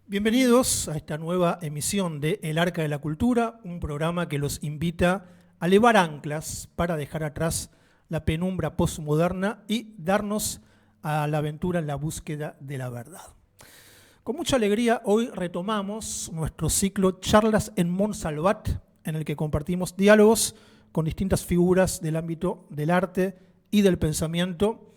Bienvenidos a esta nueva emisión de El Arca de la Cultura, un programa que los invita a levar anclas para dejar atrás la penumbra postmoderna y darnos a la aventura en la búsqueda de la verdad. Con mucha alegría hoy retomamos nuestro ciclo Charlas en Montsalvat, en el que compartimos diálogos con distintas figuras del ámbito del arte y del pensamiento,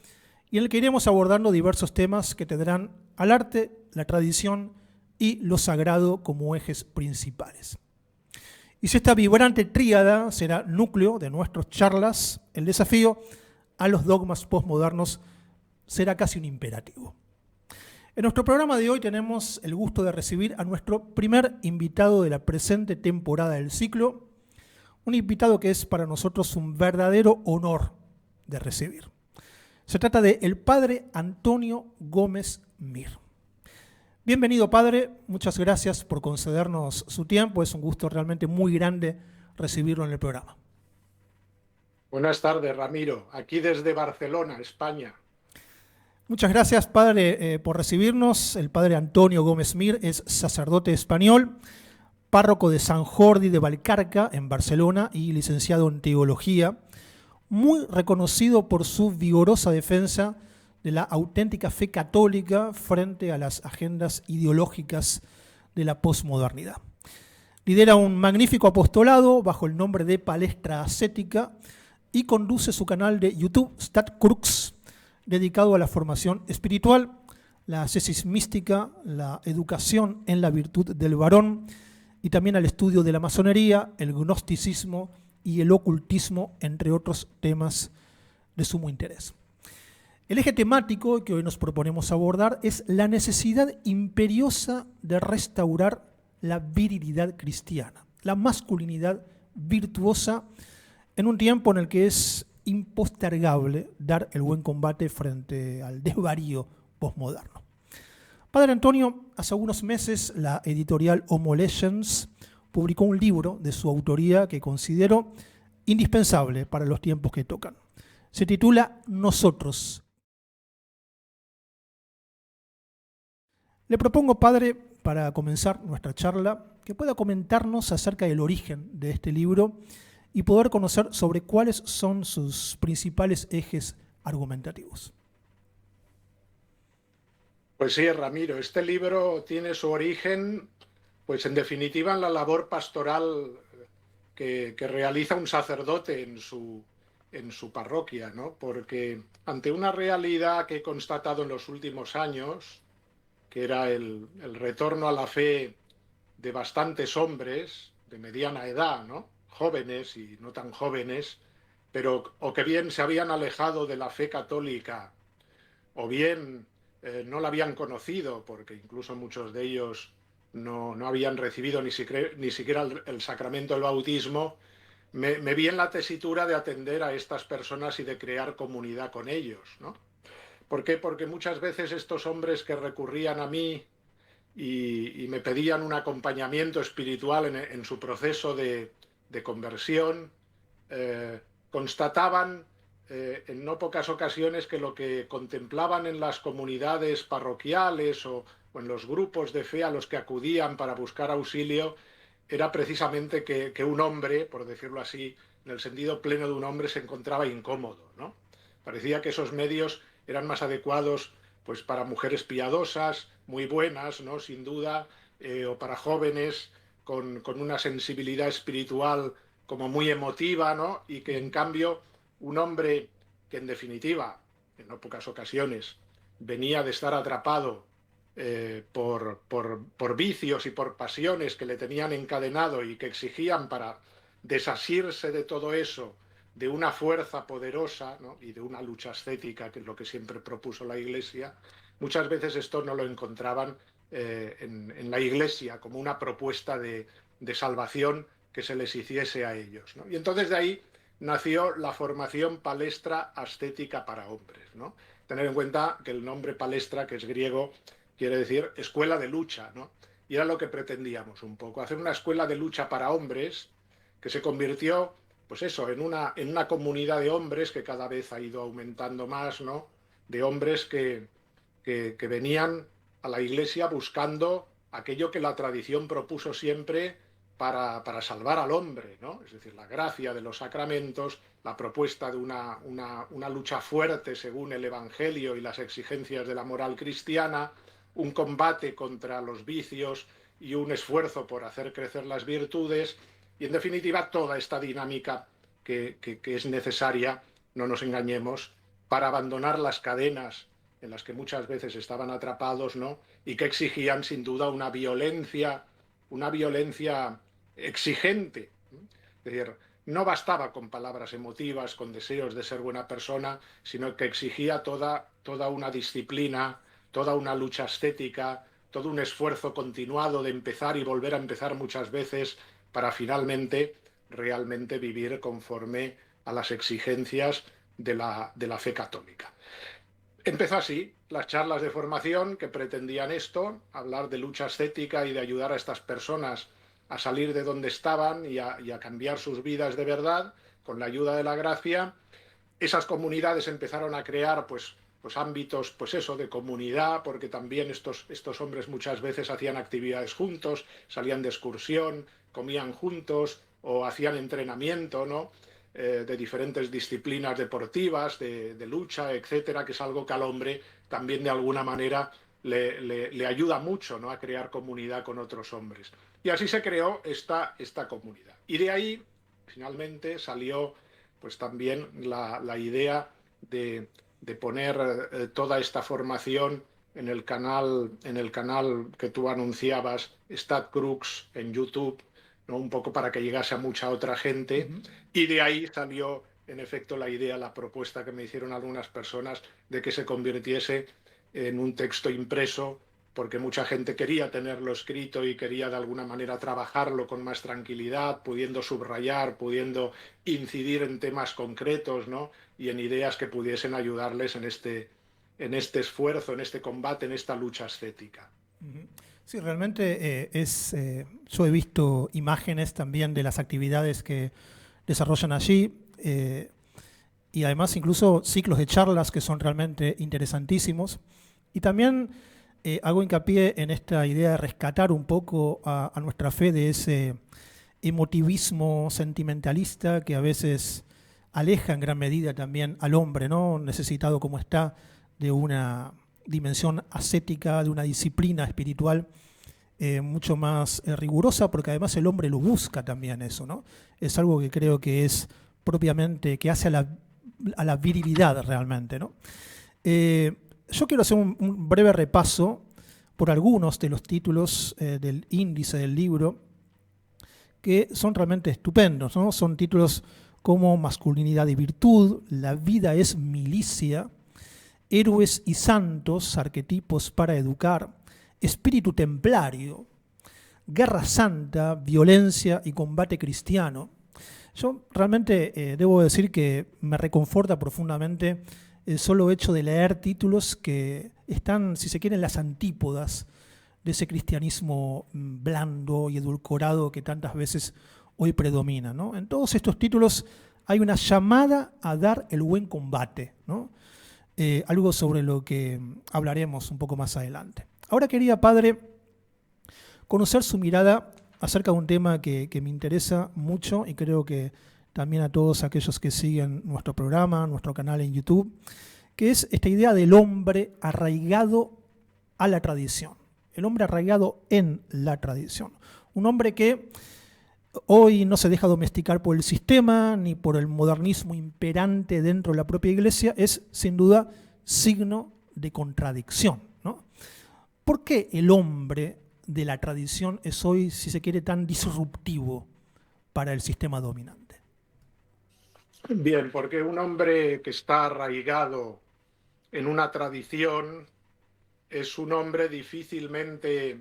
y en el que iremos abordando diversos temas que tendrán al arte, la tradición y lo sagrado como ejes principales. Y si esta vibrante tríada será núcleo de nuestras charlas, el desafío a los dogmas postmodernos será casi un imperativo. En nuestro programa de hoy tenemos el gusto de recibir a nuestro primer invitado de la presente temporada del ciclo, un invitado que es para nosotros un verdadero honor de recibir. Se trata de el padre Antonio Gómez Mir. Bienvenido, padre. Muchas gracias por concedernos su tiempo. Es un gusto realmente muy grande recibirlo en el programa. Buenas tardes, Ramiro. Aquí desde Barcelona, España. Muchas gracias, padre, por recibirnos. El padre Antonio Gómez Mir es sacerdote español, párroco de San Jordi de Vallcarca, en Barcelona, y licenciado en teología, muy reconocido por su vigorosa defensa de la auténtica fe católica frente a las agendas ideológicas de la posmodernidad. Lidera un magnífico apostolado bajo el nombre de Palestra Ascética y conduce su canal de YouTube Stat Crux, dedicado a la formación espiritual, la ascesis mística, la educación en la virtud del varón y también al estudio de la masonería, el gnosticismo y el ocultismo, entre otros temas de sumo interés. El eje temático que hoy nos proponemos abordar es la necesidad imperiosa de restaurar la virilidad cristiana, la masculinidad virtuosa en un tiempo en el que es impostergable dar el buen combate frente al desvarío posmoderno. Padre Antonio, hace algunos meses la editorial Homo Legends publicó un libro de su autoría que considero indispensable para los tiempos que tocan. Se titula Nosotros. Le propongo, padre, para comenzar nuestra charla, que pueda comentarnos acerca del origen de este libro y poder conocer sobre cuáles son sus principales ejes argumentativos. Pues sí, Ramiro, este libro tiene su origen, pues en definitiva, en la labor pastoral que realiza un sacerdote en su parroquia, ¿no? Porque ante una realidad que he constatado en los últimos años, que era el retorno a la fe de bastantes hombres de mediana edad, ¿no? Jóvenes y no tan jóvenes, pero o que bien se habían alejado de la fe católica, o bien no la habían conocido, porque incluso muchos de ellos no habían recibido ni siquiera el sacramento del bautismo. Me vi en la tesitura de atender a estas personas y de crear comunidad con ellos, ¿no? ¿Por qué? Porque muchas veces estos hombres que recurrían a mí y me pedían un acompañamiento espiritual en su proceso de conversión, constataban en no pocas ocasiones que lo que contemplaban en las comunidades parroquiales o en los grupos de fe a los que acudían para buscar auxilio era precisamente que un hombre, por decirlo así, en el sentido pleno de un hombre, se encontraba incómodo, ¿no? Parecía que esos medios eran más adecuados pues para mujeres piadosas, muy buenas, ¿no? Sin duda, o para jóvenes con una sensibilidad espiritual como muy emotiva, ¿no? Y que en cambio un hombre que en definitiva, en no pocas ocasiones, venía de estar atrapado por vicios y por pasiones que le tenían encadenado y que exigían para desasirse de todo eso, de una fuerza poderosa, ¿no? Y de una lucha ascética, que es lo que siempre propuso la Iglesia, muchas veces esto no lo encontraban en la Iglesia como una propuesta de salvación que se les hiciese a ellos, ¿no? Y entonces de ahí nació la formación Palestra Ascética para hombres, ¿no? Tener en cuenta que el nombre Palestra, que es griego, quiere decir escuela de lucha, ¿no? Y era lo que pretendíamos un poco, hacer una escuela de lucha para hombres que se convirtió, pues eso, en una comunidad de hombres que cada vez ha ido aumentando más, ¿no? De hombres que venían a la Iglesia buscando aquello que la tradición propuso siempre para salvar al hombre, ¿no? Es decir, la gracia de los sacramentos, la propuesta de una lucha fuerte según el Evangelio y las exigencias de la moral cristiana, un combate contra los vicios y un esfuerzo por hacer crecer las virtudes, y en definitiva toda esta dinámica que es necesaria, no nos engañemos, para abandonar las cadenas en las que muchas veces estaban atrapados, ¿no? Y que exigían sin duda una violencia exigente. Es decir, no bastaba con palabras emotivas, con deseos de ser buena persona, sino que exigía toda una disciplina, toda una lucha ascética, todo un esfuerzo continuado de empezar y volver a empezar muchas veces para finalmente realmente vivir conforme a las exigencias de la fe católica. Empezó así las charlas de formación que pretendían esto, hablar de lucha ascética y de ayudar a estas personas a salir de donde estaban y a cambiar sus vidas de verdad con la ayuda de la gracia. Esas comunidades empezaron a crear pues ámbitos pues eso, de comunidad, porque también estos hombres muchas veces hacían actividades juntos, salían de excursión, comían juntos o hacían entrenamiento, ¿no? De diferentes disciplinas deportivas, de lucha, etcétera, que es algo que al hombre también de alguna manera le ayuda mucho, ¿no? A crear comunidad con otros hombres. Y así se creó esta comunidad. Y de ahí, finalmente, salió pues también la idea de poner toda esta formación en el canal que tú anunciabas, StatCrux, en YouTube, ¿no? Un poco para que llegase a mucha otra gente. Y de ahí salió, en efecto, la idea, la propuesta que me hicieron algunas personas de que se convirtiese en un texto impreso, porque mucha gente quería tenerlo escrito y quería de alguna manera trabajarlo con más tranquilidad, pudiendo subrayar, pudiendo incidir en temas concretos, ¿no? Y en ideas que pudiesen ayudarles en este esfuerzo, en este combate, en esta lucha ascética. Sí, realmente yo he visto imágenes también de las actividades que desarrollan allí y además incluso ciclos de charlas que son realmente interesantísimos. Y también hago hincapié en esta idea de rescatar un poco a nuestra fe de ese emotivismo sentimentalista que a veces aleja en gran medida también al hombre, ¿no? Necesitado como está de una dimensión ascética, de una disciplina espiritual mucho más rigurosa, porque además el hombre lo busca también eso, ¿no? Es algo que creo que es propiamente, que hace a la virilidad realmente, ¿no? Yo quiero hacer un breve repaso por algunos de los títulos del índice del libro que son realmente estupendos, ¿no? Son títulos como Masculinidad y Virtud, La vida es milicia, Héroes y Santos, arquetipos para educar, Espíritu templario, Guerra Santa, Violencia y Combate Cristiano. Yo realmente debo decir que me reconforta profundamente el solo hecho de leer títulos que están, si se quieren, las antípodas de ese cristianismo blando y edulcorado que tantas veces hoy predomina, ¿no? En todos estos títulos hay una llamada a dar el buen combate, ¿no? Algo sobre lo que hablaremos un poco más adelante. Ahora quería, padre, conocer su mirada acerca de un tema que me interesa mucho y creo que también a todos aquellos que siguen nuestro programa, nuestro canal en YouTube, que es esta idea del hombre arraigado a la tradición, el hombre arraigado en la tradición. Un hombre que hoy no se deja domesticar por el sistema ni por el modernismo imperante dentro de la propia iglesia, es sin duda signo de contradicción, ¿no? ¿Por qué el hombre de la tradición es hoy, si se quiere, tan disruptivo para el sistema dominante? Bien, porque un hombre que está arraigado en una tradición es un hombre difícilmente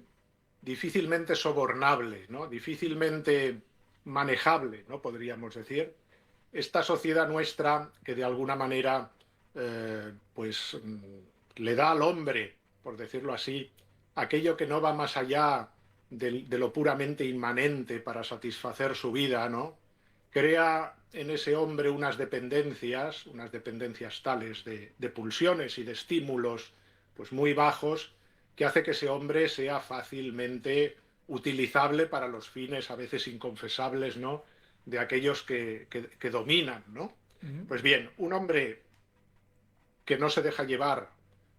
sobornable, ¿no? Difícilmente manejable, ¿no? Podríamos decir. Esta sociedad nuestra que de alguna manera le da al hombre, por decirlo así, aquello que no va más allá de lo puramente inmanente para satisfacer su vida, ¿no? Crea en ese hombre unas dependencias tales de pulsiones y de estímulos pues muy bajos, que hace que ese hombre sea fácilmente utilizable para los fines a veces inconfesables, ¿no?, de aquellos que dominan, ¿no? Pues bien, un hombre que no se deja llevar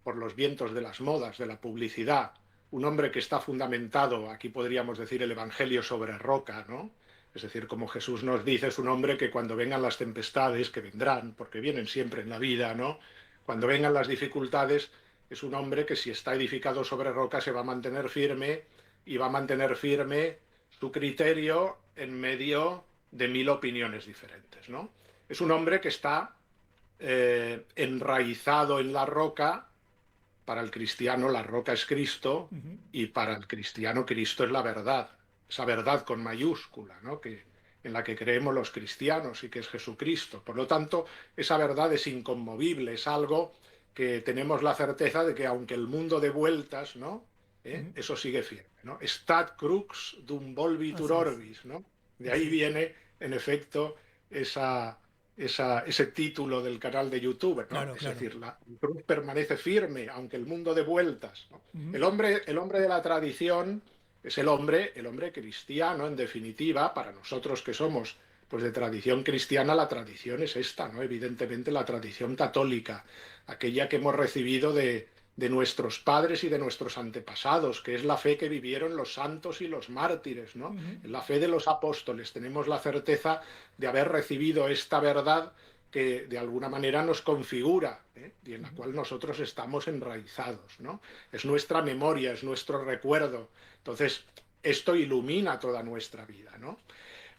por los vientos de las modas, de la publicidad, un hombre que está fundamentado, aquí podríamos decir el Evangelio sobre roca, ¿no? Es decir, como Jesús nos dice, es un hombre que cuando vengan las tempestades, que vendrán, porque vienen siempre en la vida, ¿no? Cuando vengan las dificultades, es un hombre que si está edificado sobre roca se va a mantener firme y va a mantener firme su criterio en medio de 1000 opiniones diferentes, ¿no? Es un hombre que está enraizado en la roca. Para el cristiano la roca es Cristo y para el cristiano Cristo es la verdad, esa verdad con mayúscula, ¿no?, en la que creemos los cristianos y que es Jesucristo. Por lo tanto, esa verdad es inconmovible, es algo que tenemos la certeza de que aunque el mundo dé vueltas, ¿no?, eso sigue firme, ¿no? Stat crux dum volvitur orbis, ¿no? De ahí viene, en efecto, ese título del canal de YouTube, ¿no? Claro, es decir, la cruz permanece firme, aunque el mundo dé vueltas, ¿no? El hombre de la tradición es el hombre cristiano, en definitiva, para nosotros que somos pues de tradición cristiana, la tradición es esta, ¿no? Evidentemente la tradición católica, aquella que hemos recibido de nuestros padres y de nuestros antepasados, que es la fe que vivieron los santos y los mártires, ¿no? La fe de los apóstoles. Tenemos la certeza de haber recibido esta verdad que de alguna manera nos configura, y en la cual nosotros estamos enraizados, ¿no? Es nuestra memoria, es nuestro recuerdo. Entonces, esto ilumina toda nuestra vida, ¿no?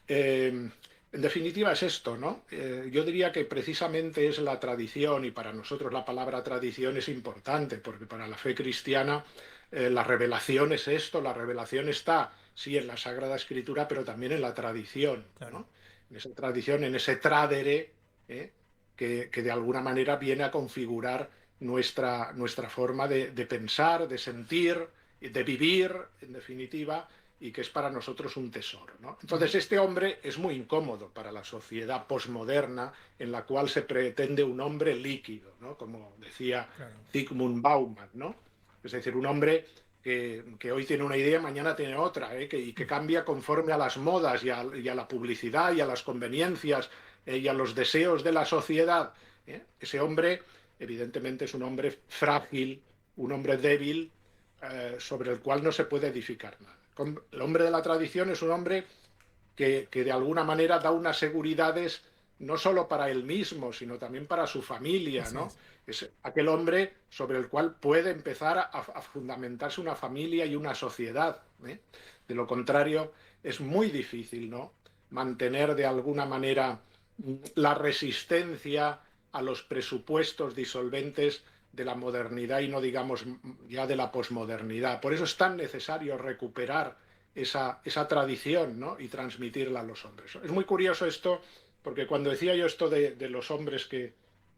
En definitiva es esto, ¿no? Yo diría que precisamente es la tradición, y para nosotros la palabra tradición es importante, porque para la fe cristiana la revelación es esto, la revelación está, sí, en la Sagrada Escritura, pero también en la tradición, Claro. ¿no? En esa tradición, en ese tradere, que de alguna manera viene a configurar nuestra forma de pensar, de sentir, de vivir, en definitiva, y que es para nosotros un tesoro, ¿no? Entonces, este hombre es muy incómodo para la sociedad posmoderna en la cual se pretende un hombre líquido, ¿no?, como decía Zygmunt Bauman, ¿no? Es decir, un hombre que hoy tiene una idea, mañana tiene otra, y que cambia conforme a las modas y a la publicidad y a las conveniencias y a los deseos de la sociedad. Ese hombre, evidentemente, es un hombre frágil, un hombre débil, sobre el cual no se puede edificar nada. El hombre de la tradición es un hombre que de alguna manera da unas seguridades no solo para él mismo, sino también para su familia, ¿no? Es aquel hombre sobre el cual puede empezar a fundamentarse una familia y una sociedad, ¿eh? De lo contrario, es muy difícil, ¿no?, mantener de alguna manera la resistencia a los presupuestos disolventes de la modernidad y no digamos ya de la posmodernidad. Por eso es tan necesario recuperar esa tradición, ¿no?, y transmitirla a los hombres. Es muy curioso esto, porque cuando decía yo esto de los hombres que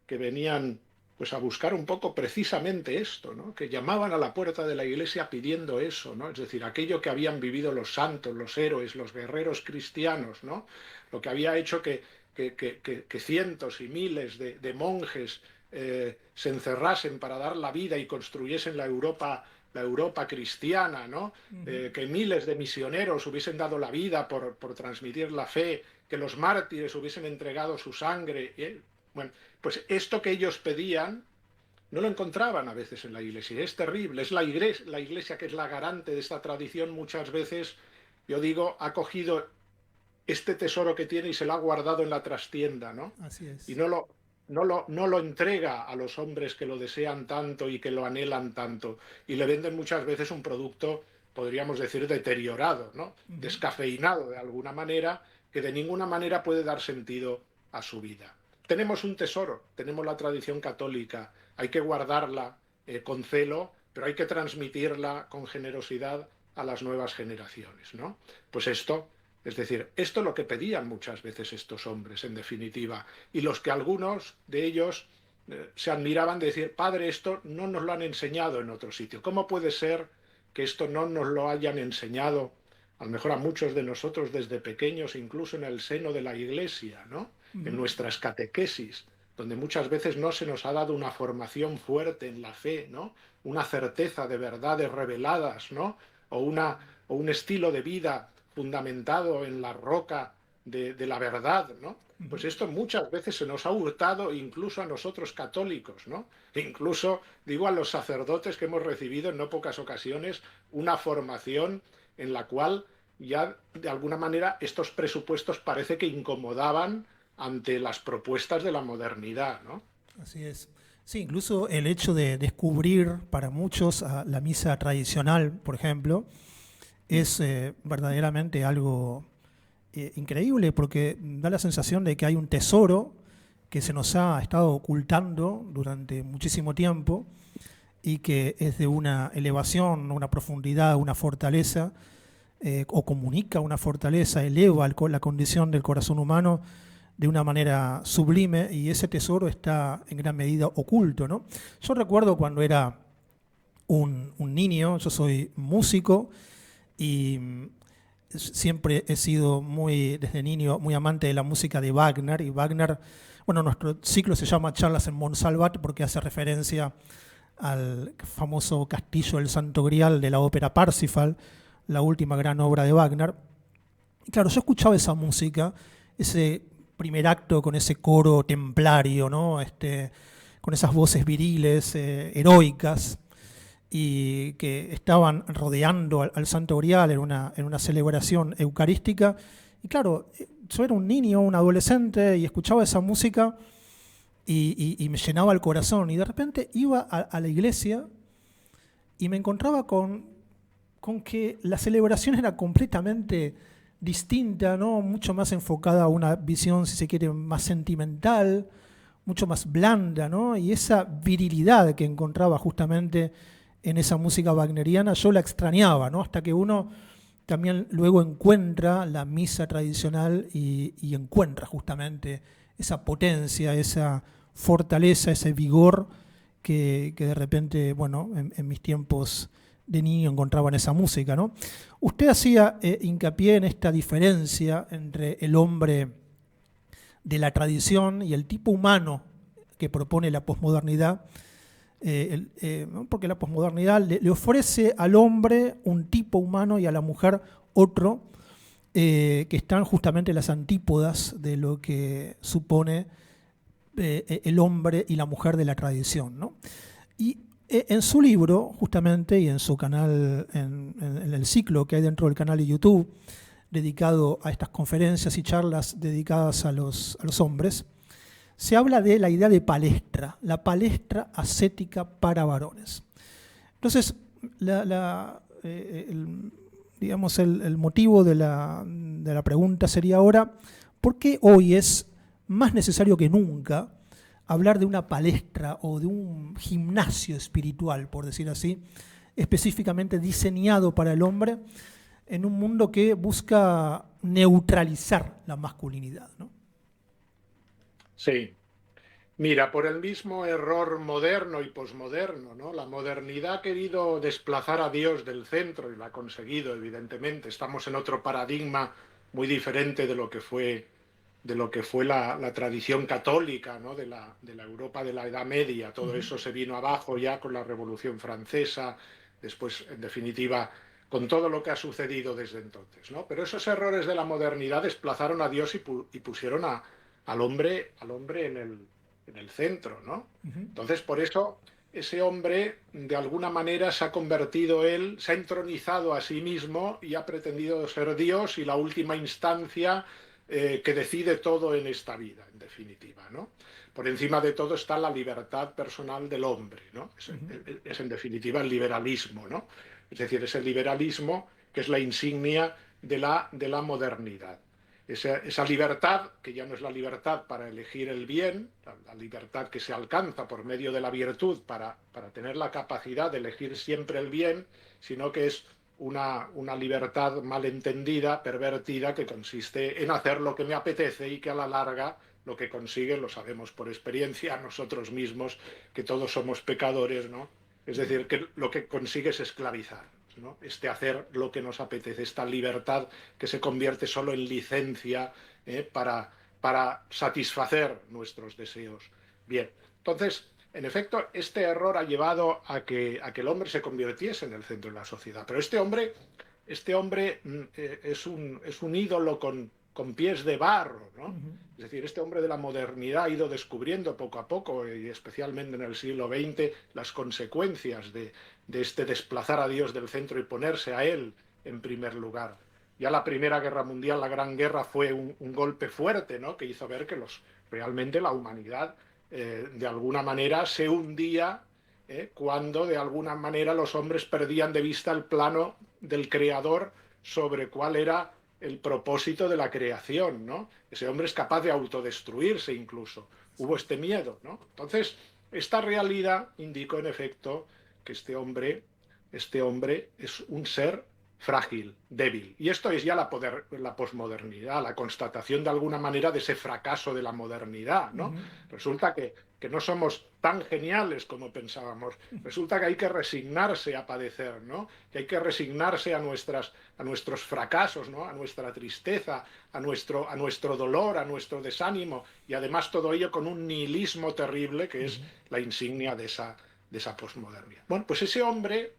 venían pues a buscar un poco precisamente esto, ¿no?, que llamaban a la puerta de la iglesia pidiendo eso, ¿no?, es decir, aquello que habían vivido los santos, los héroes, los guerreros cristianos, ¿no?, lo que había hecho que cientos y miles de monjes se encerrasen para dar la vida y construyesen la Europa cristiana, ¿no? Que miles de misioneros hubiesen dado la vida por transmitir la fe, que los mártires hubiesen entregado su sangre. Bueno, pues esto que ellos pedían no lo encontraban a veces en la iglesia. Es terrible. Es la iglesia que es la garante de esta tradición. Muchas veces, yo digo, ha cogido este tesoro que tiene y se lo ha guardado en la trastienda, ¿no? Así es. Y no lo entrega a los hombres que lo desean tanto y que lo anhelan tanto. Y le venden muchas veces un producto, podríamos decir, deteriorado, ¿no? Descafeinado de alguna manera, que de ninguna manera puede dar sentido a su vida. Tenemos un tesoro, tenemos la tradición católica, hay que guardarla con celo, pero hay que transmitirla con generosidad a las nuevas generaciones, ¿no? Pues esto es decir, esto es lo que pedían muchas veces estos hombres, en definitiva, y los que algunos de ellos se admiraban de decir, padre, esto no nos lo han enseñado en otro sitio. ¿Cómo puede ser que esto no nos lo hayan enseñado, a lo mejor a muchos de nosotros desde pequeños, incluso en el seno de la iglesia, ¿no?, en nuestras catequesis? donde muchas veces no se nos ha dado una formación fuerte en la fe, ¿no? Una certeza de verdades reveladas, ¿no? O, una, o un estilo de vida fundamentado en la roca de la verdad, ¿no? Pues esto muchas veces se nos ha hurtado incluso a nosotros católicos, ¿no? E incluso, digo, a los sacerdotes que hemos recibido en no pocas ocasiones una formación en la cual ya de alguna manera estos presupuestos parece que incomodaban ante las propuestas de la modernidad, ¿no? Así es. Sí, incluso el hecho de descubrir para muchos la misa tradicional, por ejemplo, es verdaderamente algo increíble porque da la sensación de que hay un tesoro que se nos ha estado ocultando durante muchísimo tiempo y que es de una elevación, una profundidad, una fortaleza, o comunica una fortaleza, eleva la condición del corazón humano de una manera sublime, y ese tesoro está en gran medida oculto, ¿no? Yo recuerdo cuando era un niño, yo soy músico y siempre he sido desde niño muy amante de la música de Wagner, y Wagner, bueno, nuestro ciclo se llama Charlas en Montsalvat porque hace referencia al famoso Castillo del Santo Grial de la ópera Parsifal, la última gran obra de Wagner. Y claro, yo escuchaba esa música, ese primer acto con ese coro templario, ¿no? Con esas voces viriles, heroicas, y que estaban rodeando al Santo Grial en una celebración eucarística. Y claro, yo era un niño, un adolescente, y escuchaba esa música y me llenaba el corazón. Y de repente iba a la iglesia y me encontraba con que la celebración era completamente distinta, ¿no? Mucho más enfocada a una visión, si se quiere, más sentimental, mucho más blanda, ¿no? Y esa virilidad que encontraba justamente en esa música wagneriana, yo la extrañaba, ¿no? Hasta que uno también luego encuentra la misa tradicional y encuentra justamente esa potencia, esa fortaleza, ese vigor que de repente, bueno, en mis tiempos de niño encontraba en esa música, ¿no? Usted hacía hincapié en esta diferencia entre el hombre de la tradición y el tipo humano que propone la posmodernidad, ¿no? Porque la posmodernidad le ofrece al hombre un tipo humano y a la mujer otro, que están justamente las antípodas de lo que supone el hombre y la mujer de la tradición, ¿no? Y en su libro, justamente, y en su canal, en el ciclo que hay dentro del canal de YouTube, dedicado a estas conferencias y charlas dedicadas a los hombres, se habla de la idea de palestra, la palestra ascética para varones. Entonces, digamos, el motivo de la pregunta sería ahora, ¿por qué hoy es más necesario que nunca hablar de una palestra o de un gimnasio espiritual, por decir así, específicamente diseñado para el hombre en un mundo que busca neutralizar la masculinidad, ¿no? Sí. Mira, por el mismo error moderno y posmoderno, ¿no? La modernidad ha querido desplazar a Dios del centro y lo ha conseguido, evidentemente. Estamos en otro paradigma muy diferente de lo que fue la tradición católica, ¿no? De la Europa de la Edad Media. Todo eso se vino abajo ya con la Revolución Francesa, después, en definitiva, con todo lo que ha sucedido desde entonces, ¿no? Pero esos errores de la modernidad desplazaron a Dios y pusieron al hombre en el centro, ¿no? Entonces, por eso, ese hombre, de alguna manera, se ha convertido él, se ha entronizado a sí mismo y ha pretendido ser Dios y la última instancia que decide todo en esta vida, en definitiva, ¿no? Por encima de todo está la libertad personal del hombre, ¿no? Es en definitiva el liberalismo, ¿no? Es decir, es el liberalismo que es la insignia de la modernidad. Esa libertad, que ya no es la libertad para elegir el bien, la libertad que se alcanza por medio de la virtud para tener la capacidad de elegir siempre el bien, sino que es una libertad malentendida, pervertida, que consiste en hacer lo que me apetece y que a la larga lo que consigue, lo sabemos por experiencia nosotros mismos, que todos somos pecadores, ¿no? Es decir, que lo que consigue es esclavizar, ¿no? Hacer lo que nos apetece, esta libertad que se convierte solo en licencia para satisfacer nuestros deseos Bien, entonces, en efecto, este error ha llevado a que el hombre se convirtiese en el centro de la sociedad. Pero este hombre es un ídolo con pies de barro, ¿no? Ujú. Es decir, este hombre de la modernidad ha ido descubriendo poco a poco, y especialmente en el siglo XX, las consecuencias de este desplazar a Dios del centro y ponerse a Él en primer lugar. Ya la Primera Guerra Mundial, la Gran Guerra, fue un golpe fuerte, ¿no? Que hizo ver que realmente la humanidad de alguna manera se hundía cuando de alguna manera los hombres perdían de vista el plano del creador sobre cuál era el propósito de la creación, ¿no? Ese hombre es capaz de autodestruirse incluso. Hubo este miedo, ¿no? Entonces, esta realidad indicó en efecto que este hombre es un ser frágil, débil. Y esto es ya la posmodernidad, la constatación de alguna manera de ese fracaso de la modernidad, ¿no? Ujú. Resulta que no somos tan geniales como pensábamos. Resulta que hay que resignarse a padecer, ¿no? Que hay que resignarse a nuestros fracasos, ¿no? A nuestra tristeza, a nuestro dolor, a nuestro desánimo, y además todo ello con un nihilismo terrible que es la insignia de esa posmodernidad. Bueno, pues ese hombre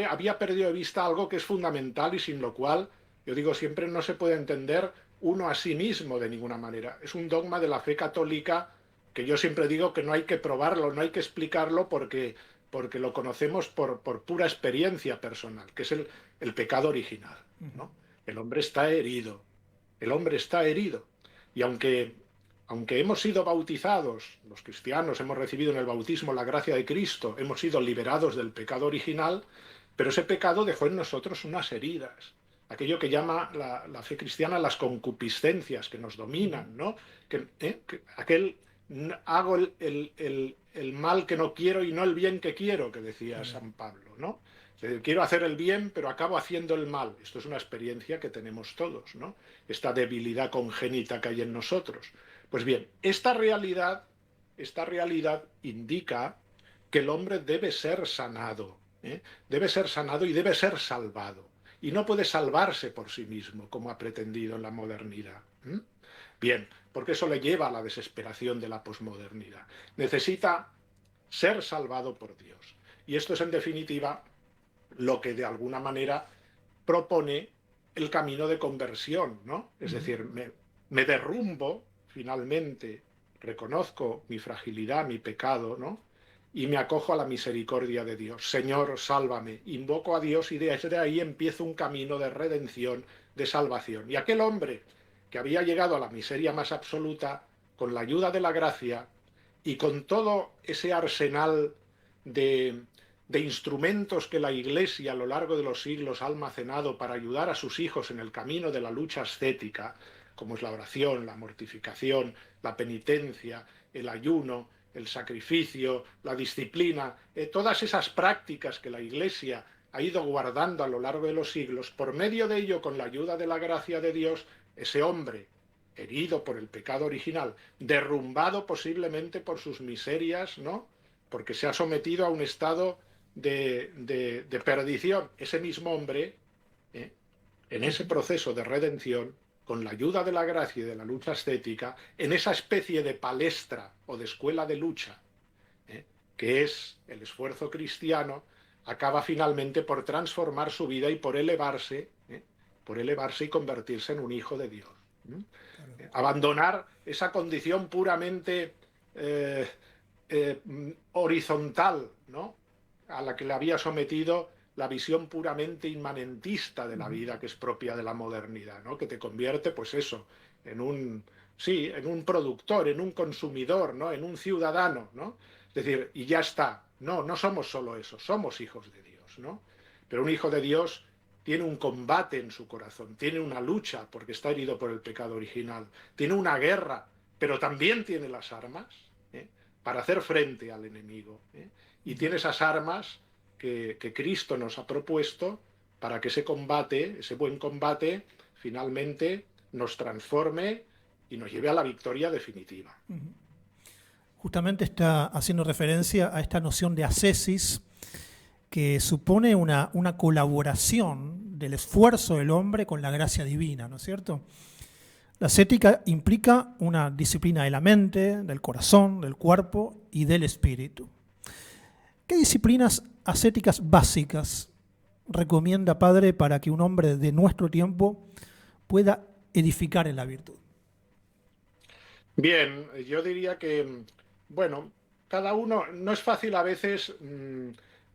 había perdido de vista algo que es fundamental y sin lo cual, yo digo siempre, no se puede entender uno a sí mismo de ninguna manera. Es un dogma de la fe católica que yo siempre digo que no hay que probarlo, no hay que explicarlo porque lo conocemos por pura experiencia personal, que es el pecado original, ¿no? El hombre está herido, el hombre está herido. Y aunque hemos sido bautizados, los cristianos hemos recibido en el bautismo la gracia de Cristo, hemos sido liberados del pecado original, pero ese pecado dejó en nosotros unas heridas, aquello que llama la fe cristiana las concupiscencias que nos dominan, ¿no? Hago el mal que no quiero y no el bien que quiero, que decía San Pablo, ¿no? Quiero hacer el bien, pero acabo haciendo el mal. Esto es una experiencia que tenemos todos, ¿no? Esta debilidad congénita que hay en nosotros. Pues bien, esta realidad indica que el hombre debe ser sanado, ¿eh? Debe ser sanado y debe ser salvado. Y no puede salvarse por sí mismo, como ha pretendido en la modernidad. Bien, porque eso le lleva a la desesperación de la posmodernidad. Necesita ser salvado por Dios. Y esto es, en definitiva, lo que de alguna manera propone el camino de conversión, ¿no? Es decir, me derrumbo finalmente, reconozco mi fragilidad, mi pecado, ¿no? Y me acojo a la misericordia de Dios. Señor, sálvame. Invoco a Dios y desde ahí empiezo un camino de redención, de salvación. Y aquel hombre que había llegado a la miseria más absoluta, con la ayuda de la gracia y con todo ese arsenal de instrumentos que la Iglesia a lo largo de los siglos ha almacenado para ayudar a sus hijos en el camino de la lucha ascética, como es la oración, la mortificación, la penitencia, el ayuno, el sacrificio, la disciplina, todas esas prácticas que la Iglesia ha ido guardando a lo largo de los siglos, por medio de ello, con la ayuda de la gracia de Dios, ese hombre, herido por el pecado original, derrumbado posiblemente por sus miserias, ¿no? Porque se ha sometido a un estado de perdición. Ese mismo hombre, en ese proceso de redención, con la ayuda de la gracia y de la lucha ascética, en esa especie de palestra o de escuela de lucha, que es el esfuerzo cristiano, acaba finalmente por transformar su vida y por elevarse y convertirse en un hijo de Dios. Abandonar esa condición puramente horizontal, ¿no? A la que le había sometido la visión puramente inmanentista de la vida, que es propia de la modernidad, ¿no? Que te convierte, pues eso, en un productor, en un consumidor, ¿no? En un ciudadano, ¿no? Es decir, y ya está. No, no somos solo eso, somos hijos de Dios, ¿no? Pero un hijo de Dios tiene un combate en su corazón, tiene una lucha porque está herido por el pecado original, tiene una guerra, pero también tiene las armas para hacer frente al enemigo. Y tiene esas armas que Cristo nos ha propuesto para que ese combate, ese buen combate, finalmente nos transforme y nos lleve a la victoria definitiva. Justamente está haciendo referencia a esta noción de ascesis, que supone una colaboración del esfuerzo del hombre con la gracia divina, ¿no es cierto? La ascética implica una disciplina de la mente, del corazón, del cuerpo y del espíritu. ¿Qué disciplinas ascéticas básicas recomienda, Padre, para que un hombre de nuestro tiempo pueda edificar en la virtud? Bien, yo diría que, bueno, cada uno, no es fácil a veces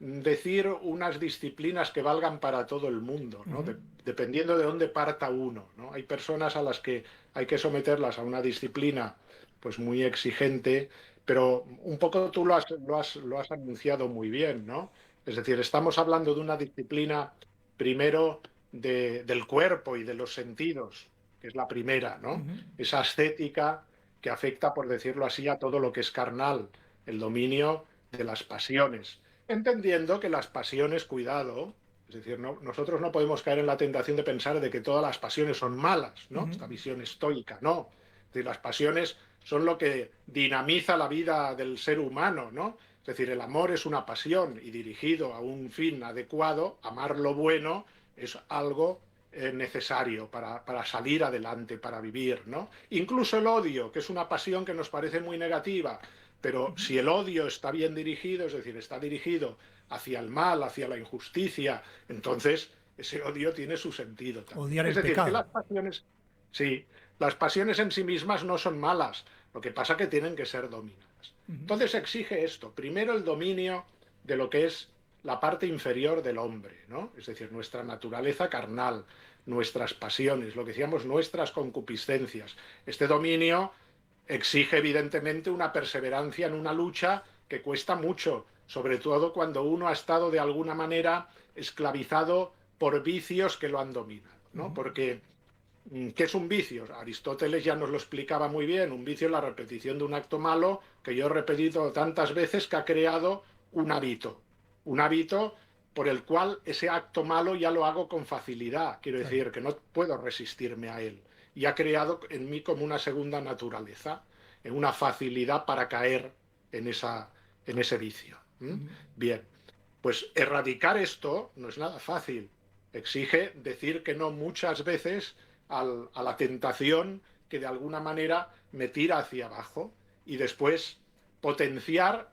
decir unas disciplinas que valgan para todo el mundo, ¿no? Ujú. Dependiendo de dónde parta uno, ¿no? Hay personas a las que hay que someterlas a una disciplina pues muy exigente, pero un poco tú lo has anunciado muy bien, ¿no? Es decir, estamos hablando de una disciplina primero del cuerpo y de los sentidos, que es la primera, ¿no? Ujú. Esa ascética que afecta, por decirlo así, a todo lo que es carnal, el dominio de las pasiones. Entendiendo que las pasiones, cuidado, es decir, nosotros no podemos caer en la tentación de pensar de que todas las pasiones son malas, ¿no? Ujú. Esta visión estoica, no. Es decir, las pasiones son lo que dinamiza la vida del ser humano, ¿no? Es decir, el amor es una pasión y dirigido a un fin adecuado, amar lo bueno es algo necesario para salir adelante, para vivir, ¿no? Incluso el odio, que es una pasión que nos parece muy negativa, pero si el odio está bien dirigido, es decir, está dirigido hacia el mal, hacia la injusticia, entonces ese odio tiene su sentido también. Odiar Es el decir, que pecado. las pasiones, sí, las pasiones en sí mismas no son malas, lo que pasa es que tienen que ser dominadas. Ujú. Entonces exige esto, primero el dominio de lo que es la parte inferior del hombre, ¿no? Es decir, nuestra naturaleza carnal, nuestras pasiones, lo que decíamos, nuestras concupiscencias. Este dominio exige evidentemente una perseverancia en una lucha que cuesta mucho, sobre todo cuando uno ha estado de alguna manera esclavizado por vicios que lo han dominado, ¿no? Ujú. Porque ¿qué es un vicio? Aristóteles ya nos lo explicaba muy bien. Un vicio es la repetición de un acto malo que yo he repetido tantas veces que ha creado un hábito. Un hábito por el cual ese acto malo ya lo hago con facilidad. Quiero Claro. decir que no puedo resistirme a él. Y ha creado en mí como una segunda naturaleza, en una facilidad para caer en ese vicio. ¿Mm? Ujú. Bien, pues erradicar esto no es nada fácil. Exige decir que no muchas veces a la tentación que de alguna manera me tira hacia abajo y después potenciar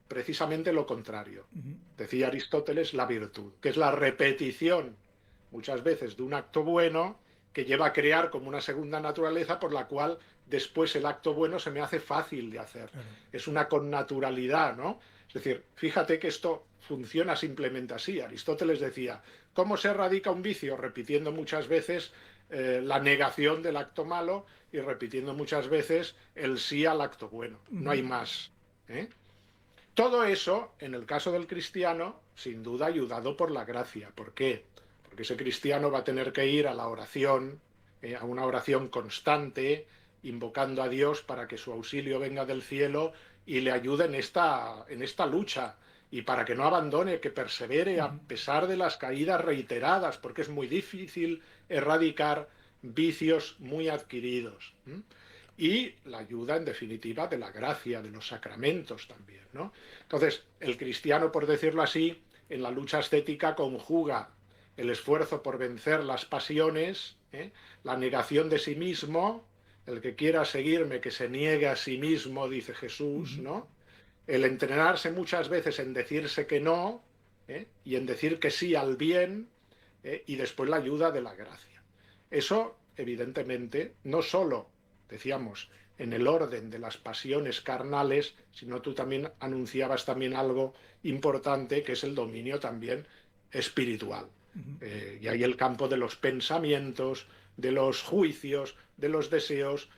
precisamente lo contrario. Ujú. Decía Aristóteles la virtud, que es la repetición muchas veces de un acto bueno que lleva a crear como una segunda naturaleza por la cual después el acto bueno se me hace fácil de hacer. Claro. Es una connaturalidad, ¿no? Es decir, fíjate que esto funciona simplemente así. Aristóteles decía, ¿cómo se erradica un vicio? Repitiendo muchas veces la negación del acto malo y repitiendo muchas veces el sí al acto bueno. No Ujú. hay más. ¿Eh? Todo eso, en el caso del cristiano, sin duda ayudado por la gracia. ¿Por qué? Porque ese cristiano va a tener que ir a la oración, a una oración constante, invocando a Dios para que su auxilio venga del cielo y le ayude en esta lucha. Y para que no abandone, que persevere a Ujú. pesar de las caídas reiteradas, porque es muy difícil erradicar vicios muy adquiridos. Y la ayuda, en definitiva, de la gracia, de los sacramentos también, ¿no? Entonces, el cristiano, por decirlo así, en la lucha ascética conjuga el esfuerzo por vencer las pasiones, la negación de sí mismo, el que quiera seguirme, que se niegue a sí mismo, dice Jesús, Ujú. ¿no? El entrenarse muchas veces en decirse que no, y en decir que sí al bien, y después la ayuda de la gracia. Eso, evidentemente, no solo, decíamos, en el orden de las pasiones carnales, sino tú también anunciabas también algo importante, que es el dominio también espiritual. Ujú. Y ahí el campo de los pensamientos, de los juicios, de los deseos,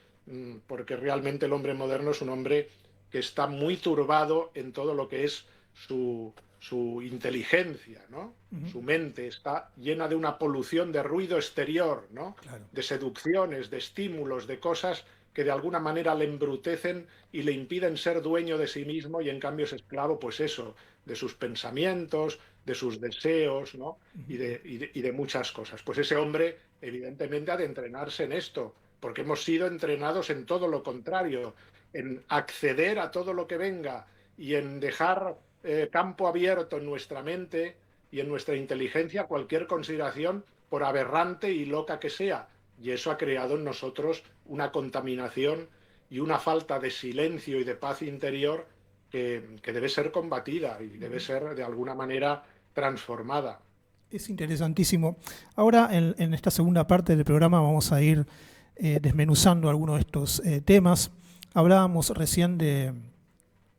porque realmente el hombre moderno es un hombre que está muy turbado en todo lo que es su inteligencia, ¿no? Ujú. Su mente está llena de una polución de ruido exterior, ¿no? Claro. De seducciones, de estímulos, de cosas que de alguna manera le embrutecen y le impiden ser dueño de sí mismo y en cambio es esclavo, pues eso, de sus pensamientos, de sus deseos, ¿no? Ujú. Y de muchas cosas. Pues ese hombre evidentemente ha de entrenarse en esto, porque hemos sido entrenados en todo lo contrario, en acceder a todo lo que venga y en dejar campo abierto en nuestra mente y en nuestra inteligencia cualquier consideración, por aberrante y loca que sea, y eso ha creado en nosotros una contaminación y una falta de silencio y de paz interior que debe ser combatida y debe ser de alguna manera transformada. Es interesantísimo. Ahora, en esta segunda parte del programa, vamos a ir desmenuzando algunos de estos temas. Hablábamos recién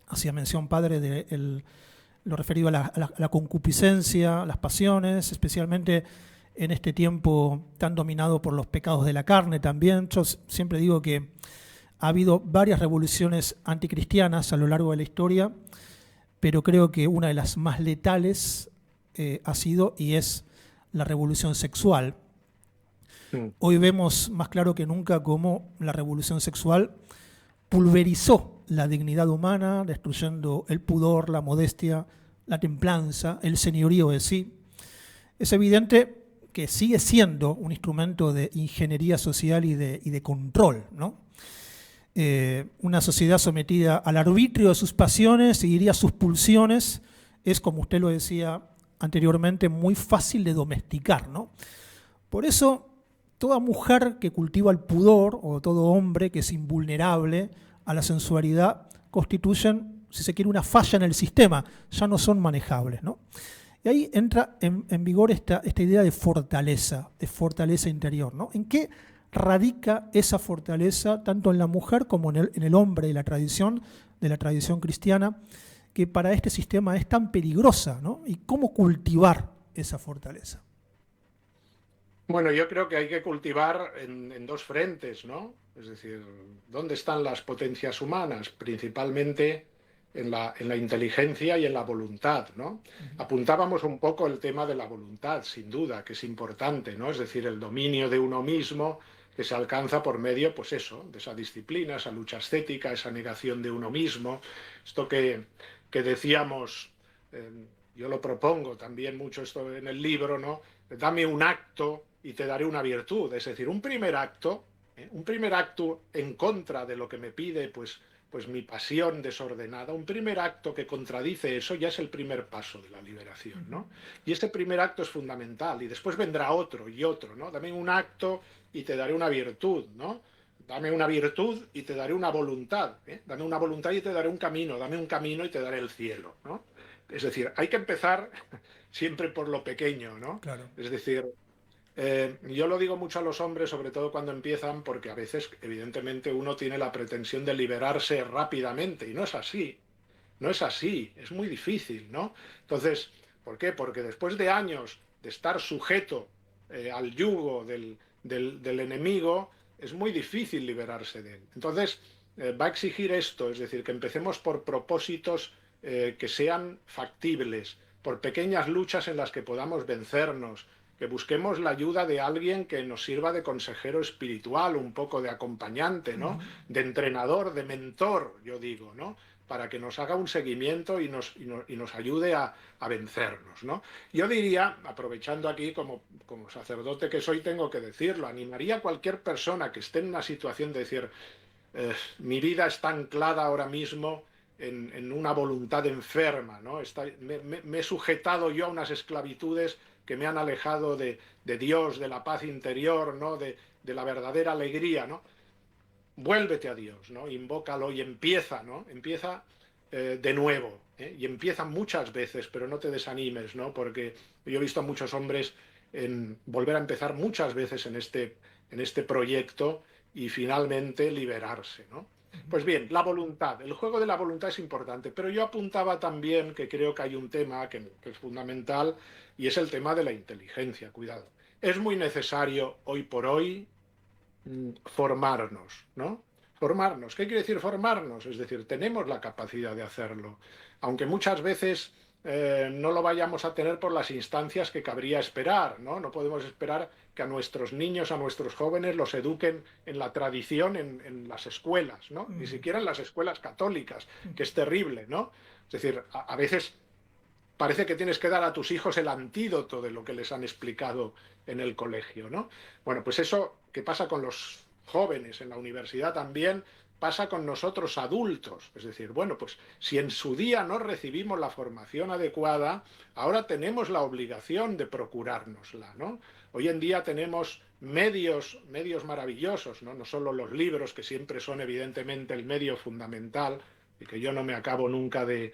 hacía mención padre, de lo referido a la concupiscencia, las pasiones, especialmente en este tiempo tan dominado por los pecados de la carne también. Yo siempre digo que ha habido varias revoluciones anticristianas a lo largo de la historia, pero creo que una de las más letales ha sido y es la revolución sexual. Hoy vemos más claro que nunca cómo la revolución sexual pulverizó la dignidad humana, destruyendo el pudor, la modestia, la templanza, el señorío de sí. Es evidente que sigue siendo un instrumento de ingeniería social y de control, ¿no? Una sociedad sometida al arbitrio de sus pasiones y diría sus pulsiones es, como usted lo decía anteriormente, muy fácil de domesticar, ¿no? Por eso, toda mujer que cultiva el pudor o todo hombre que es invulnerable a la sensualidad constituyen, si se quiere, una falla en el sistema, ya no son manejables, ¿no? Y ahí entra en vigor esta idea de fortaleza interior, ¿no? ¿En qué radica esa fortaleza tanto en la mujer como en el hombre de la tradición cristiana, que para este sistema es tan peligrosa, ¿no? ¿Y cómo cultivar esa fortaleza? Bueno, yo creo que hay que cultivar en dos frentes, ¿no? Es decir, ¿dónde están las potencias humanas? Principalmente en la inteligencia y en la voluntad, ¿no? Apuntábamos un poco el tema de la voluntad, sin duda, que es importante, ¿no? Es decir, el dominio de uno mismo que se alcanza por medio, pues eso, de esa disciplina, esa lucha ascética, esa negación de uno mismo. Esto que decíamos, yo lo propongo también mucho esto en el libro, ¿no? Dame un acto y te daré una virtud. Es decir, un primer acto en contra de lo que me pide, pues mi pasión desordenada, un primer acto que contradice eso ya es el primer paso de la liberación, ¿no? Y este primer acto es fundamental, y después vendrá otro y otro, ¿no? Dame un acto y te daré una virtud, ¿no? Dame una virtud y te daré una voluntad, ¿eh? Dame una voluntad y te daré un camino, dame un camino y te daré el cielo, ¿no? Es decir, hay que empezar siempre por lo pequeño, ¿no? Claro. Es decir, yo lo digo mucho a los hombres, sobre todo cuando empiezan, porque a veces, evidentemente, uno tiene la pretensión de liberarse rápidamente, y no es así, no es así, es muy difícil, ¿no? Entonces, ¿por qué? Porque después de años de estar sujeto al yugo del enemigo, es muy difícil liberarse de él. Entonces, va a exigir esto, es decir, que empecemos por propósitos que sean factibles, por pequeñas luchas en las que podamos vencernos, que busquemos la ayuda de alguien que nos sirva de consejero espiritual, un poco de acompañante, ¿no? De entrenador, de mentor, yo digo, ¿no? Para que nos haga un seguimiento y nos ayude a vencernos, ¿no? Yo diría, aprovechando aquí como sacerdote que soy, tengo que decirlo, animaría a cualquier persona que esté en una situación de decir, mi vida está anclada ahora mismo en una voluntad enferma, ¿no? Me he sujetado yo a unas esclavitudes que me han alejado de Dios, de la paz interior, ¿no? De la verdadera alegría, ¿no? Vuélvete a Dios, ¿no? Invócalo y empieza, ¿no? Empieza de nuevo, ¿eh? Y empieza muchas veces, pero no te desanimes, ¿no? Porque yo he visto a muchos hombres volver a empezar muchas veces en este proyecto y finalmente liberarse, ¿no? Pues bien, la voluntad, el juego de la voluntad es importante, pero yo apuntaba también que creo que hay un tema que es fundamental y es el tema de la inteligencia, cuidado. Es muy necesario hoy por hoy formarnos, ¿no? Formarnos. ¿Qué quiere decir formarnos? Es decir, tenemos la capacidad de hacerlo, aunque muchas veces no lo vayamos a tener por las instancias que cabría esperar, ¿no? No podemos esperar que a nuestros niños, a nuestros jóvenes los eduquen en la tradición en las escuelas, ¿no? Ni siquiera en las escuelas católicas, que es terrible, ¿no? Es decir, a veces parece que tienes que dar a tus hijos el antídoto de lo que les han explicado en el colegio, ¿no? Bueno, pues eso que pasa con los jóvenes en la universidad también, pasa con nosotros adultos. Es decir, bueno, pues si en su día no recibimos la formación adecuada, ahora tenemos la obligación de procurárnosla, ¿no? Hoy en día tenemos medios maravillosos, ¿no? No solo los libros, que siempre son evidentemente el medio fundamental, y que yo no me acabo nunca de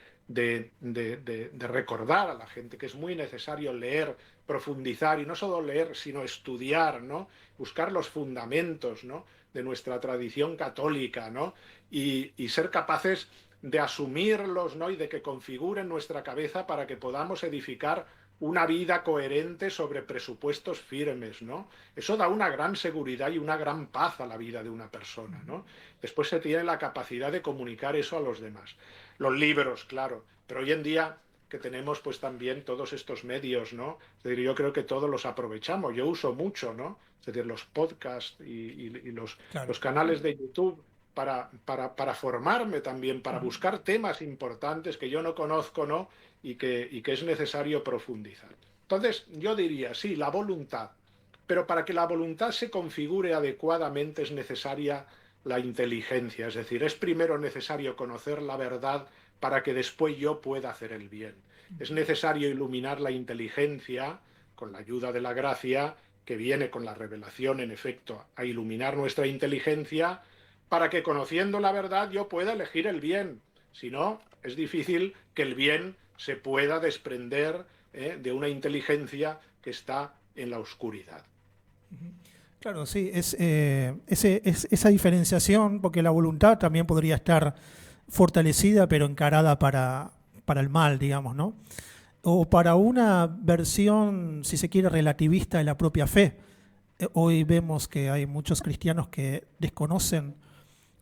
recordar a la gente que es muy necesario leer, profundizar, y no solo leer, sino estudiar, ¿no? Buscar los fundamentos, ¿no?, de nuestra tradición católica, ¿no? Y ser capaces de asumirlos, ¿no?, y de que configuren nuestra cabeza para que podamos edificar una vida coherente sobre presupuestos firmes, ¿no? Eso da una gran seguridad y una gran paz a la vida de una persona, ¿no? Después se tiene la capacidad de comunicar eso a los demás. Los libros, claro, pero hoy en día que tenemos pues también todos estos medios, ¿no? Es decir, yo creo que todos los aprovechamos, yo uso mucho, ¿no? Es decir, los podcasts y Claro. los canales de YouTube para formarme también, para buscar temas importantes que yo no conozco, ¿no? Y que es necesario profundizar. Entonces, yo diría, sí, la voluntad, pero para que la voluntad se configure adecuadamente es necesaria la inteligencia, es decir, es primero necesario conocer la verdad para que después yo pueda hacer el bien. Es necesario iluminar la inteligencia con la ayuda de la gracia, que viene con la revelación, en efecto, a iluminar nuestra inteligencia, para que conociendo la verdad yo pueda elegir el bien. Si no, es difícil que el bien se pueda desprender de una inteligencia que está en la oscuridad. Claro, sí, esa diferenciación, porque la voluntad también podría estar fortalecida, pero encarada para el mal, digamos, ¿no? O para una versión, si se quiere, relativista de la propia fe. Hoy vemos que hay muchos cristianos que desconocen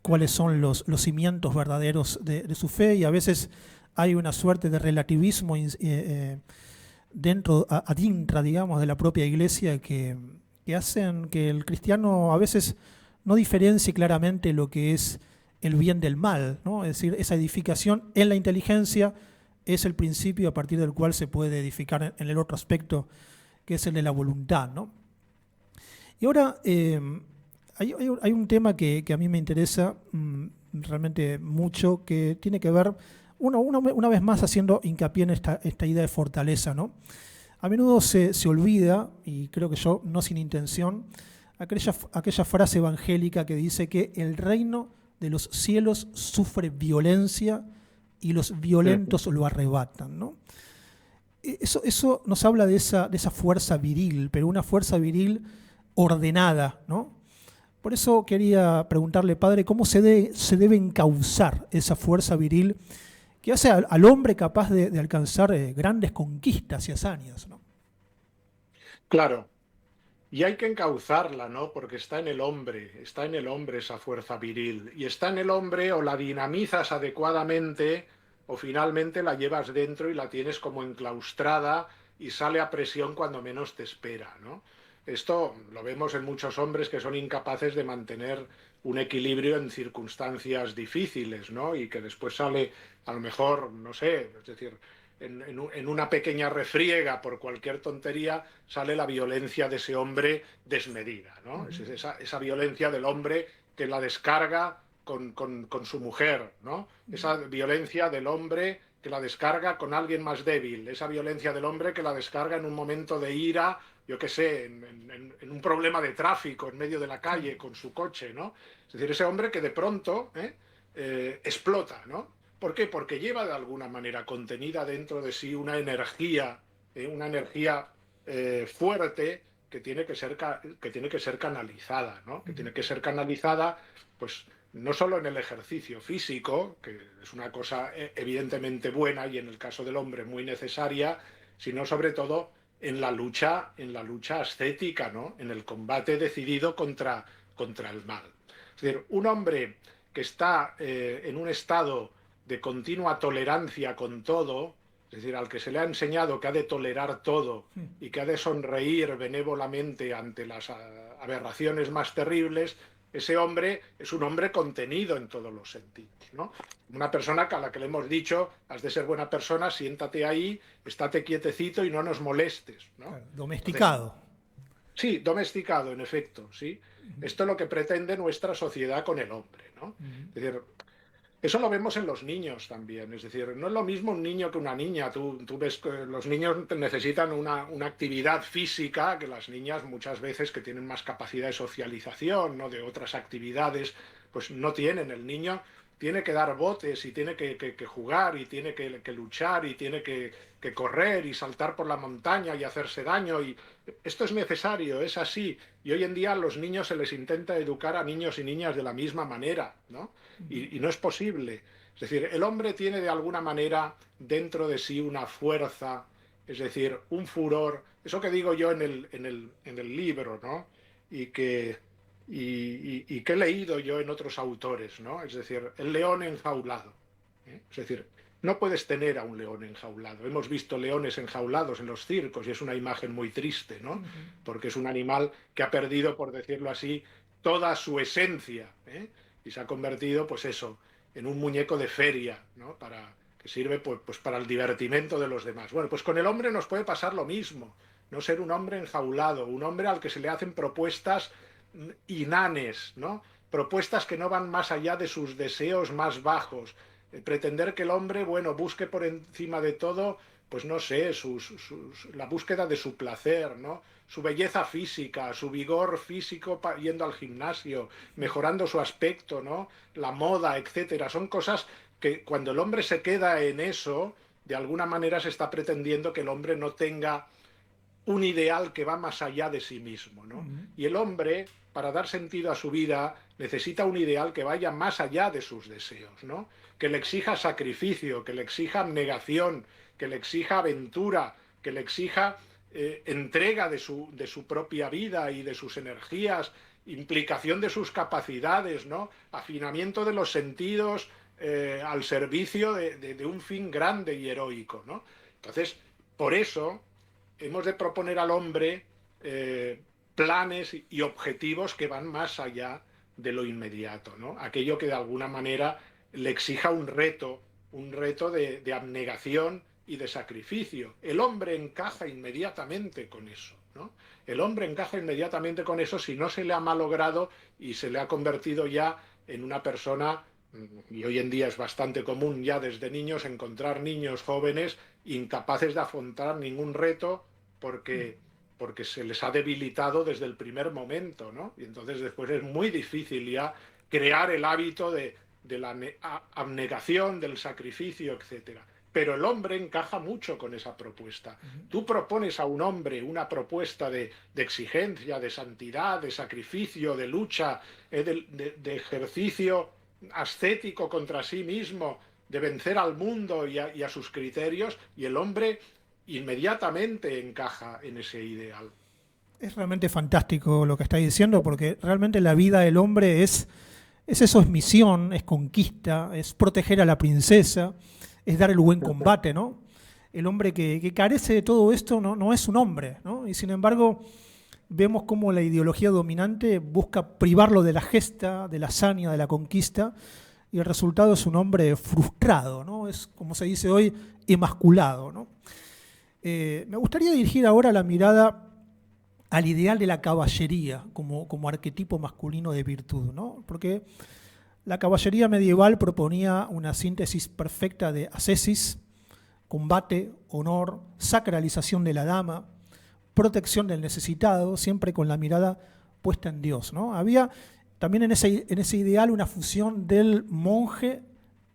cuáles son los cimientos verdaderos de su fe, y a veces hay una suerte de relativismo dentro, adintra, digamos, de la propia iglesia que hacen que el cristiano a veces no diferencie claramente lo que es el bien del mal, ¿no? Es decir, esa edificación en la inteligencia es el principio a partir del cual se puede edificar en el otro aspecto, que es el de la voluntad, ¿no? Y ahora hay un tema que a mí me interesa realmente mucho, que tiene que ver, una vez más haciendo hincapié en esta idea de fortaleza, ¿no? A menudo se olvida, y creo que yo no sin intención, aquella frase evangélica que dice que el reino de los cielos sufre violencia y los violentos lo arrebatan, ¿no? Eso nos habla de esa fuerza viril, pero una fuerza viril ordenada, ¿no? Por eso quería preguntarle, padre, ¿cómo se debe encauzar esa fuerza viril que hace al hombre capaz de alcanzar grandes conquistas y hazañas, ¿no? Claro, y hay que encauzarla, ¿no? Porque está en el hombre esa fuerza viril, y está en el hombre, o la dinamizas adecuadamente, o finalmente la llevas dentro y la tienes como enclaustrada y sale a presión cuando menos te espera, ¿no? Esto lo vemos en muchos hombres que son incapaces de mantener un equilibrio en circunstancias difíciles, ¿no? Y que después sale, a lo mejor, no sé, es decir, en una pequeña refriega por cualquier tontería, sale la violencia de ese hombre desmedida, ¿no? Es esa violencia del hombre que la descarga con su mujer, ¿no? Esa violencia del hombre que la descarga con alguien más débil, esa violencia del hombre que la descarga en un momento de ira, yo qué sé, en un problema de tráfico en medio de la calle con su coche, ¿no? Es decir, ese hombre que de pronto explota, ¿no? ¿Por qué? Porque lleva de alguna manera contenida dentro de sí una energía fuerte que tiene que ser canalizada, ¿no? Que tiene que ser canalizada, pues no solo en el ejercicio físico, que es una cosa evidentemente buena y en el caso del hombre muy necesaria, sino sobre todo en la lucha ascética, ¿no? En el combate decidido contra el mal. Es decir, un hombre que está en un estado de continua tolerancia con todo, es decir, al que se le ha enseñado que ha de tolerar todo y que ha de sonreír benévolamente ante las aberraciones más terribles, ese hombre es un hombre contenido en todos los sentidos, ¿no? Una persona a la que le hemos dicho, has de ser buena persona, siéntate ahí, estate quietecito y no nos molestes, ¿no? Claro, domesticado. Sí, domesticado, en efecto, sí. Esto es lo que pretende nuestra sociedad con el hombre, ¿no? Es decir, eso lo vemos en los niños también. Es decir, no es lo mismo un niño que una niña. Tú ves que los niños necesitan una actividad física, que las niñas muchas veces que tienen más capacidad de socialización, ¿no? De otras actividades, pues no tienen. El niño tiene que dar botes y tiene que jugar y tiene que luchar y tiene que correr y saltar por la montaña y hacerse daño. Y esto es necesario, es así. Y hoy en día a los niños se les intenta educar a niños y niñas de la misma manera, ¿no? Y no es posible. Es decir, el hombre tiene de alguna manera dentro de sí una fuerza, es decir, un furor, eso que digo yo en el libro, ¿no? Y que, y que he leído yo en otros autores, ¿no? Es decir, el león enjaulado. ¿Eh? Es decir, no puedes tener a un león enjaulado. Hemos visto leones enjaulados en los circos y es una imagen muy triste, ¿no? Porque es un animal que ha perdido, por decirlo así, toda su esencia, ¿eh? Y se ha convertido, pues eso, en un muñeco de feria, ¿no? Que sirve pues para el divertimento de los demás. Bueno, pues con el hombre nos puede pasar lo mismo, no ser un hombre enjaulado, un hombre al que se le hacen propuestas inanes, ¿no? Propuestas que no van más allá de sus deseos más bajos. Pretender que el hombre, bueno, busque por encima de todo, pues no sé, la búsqueda de su placer, ¿no? Su belleza física, su vigor físico yendo al gimnasio, mejorando su aspecto, ¿no? La moda, etcétera. Son cosas que cuando el hombre se queda en eso, de alguna manera se está pretendiendo que el hombre no tenga un ideal que va más allá de sí mismo, ¿no? Y el hombre, para dar sentido a su vida, necesita un ideal que vaya más allá de sus deseos, ¿no? Que le exija sacrificio, que le exija abnegación, que le exija aventura, que le exija entrega de su propia vida y de sus energías, implicación de sus capacidades, ¿no? Afinamiento de los sentidos al servicio de un fin grande y heroico, ¿no? Entonces, por eso hemos de proponer al hombre planes y objetivos que van más allá de lo inmediato, ¿no? Aquello que de alguna manera le exija un reto de abnegación y de sacrificio. El hombre encaja inmediatamente con eso, ¿no? El hombre encaja inmediatamente con eso si no se le ha malogrado y se le ha convertido ya en una persona, y hoy en día es bastante común ya desde niños encontrar niños jóvenes incapaces de afrontar ningún reto porque se les ha debilitado desde el primer momento, ¿no? Y entonces después es muy difícil ya crear el hábito de la abnegación, del sacrificio, etcétera. Pero el hombre encaja mucho con esa propuesta. Tú propones a un hombre una propuesta de exigencia, de santidad, de sacrificio, de lucha, de ejercicio ascético contra sí mismo, de vencer al mundo y a sus criterios, y el hombre inmediatamente encaja en ese ideal. Es realmente fantástico lo que está diciendo, porque realmente la vida del hombre es eso, es misión, es conquista, es proteger a la princesa, es dar el buen combate, ¿no? El hombre que carece de todo esto no es un hombre, ¿no? Y sin embargo, vemos cómo la ideología dominante busca privarlo de la gesta, de la hazaña, de la conquista, y el resultado es un hombre frustrado, ¿no? Es, como se dice hoy, emasculado, ¿no? Me gustaría dirigir ahora la mirada al ideal de la caballería como arquetipo masculino de virtud, ¿no? Porque la caballería medieval proponía una síntesis perfecta de ascesis, combate, honor, sacralización de la dama, protección del necesitado, siempre con la mirada puesta en Dios, ¿no? Había también en ese ideal una fusión del monje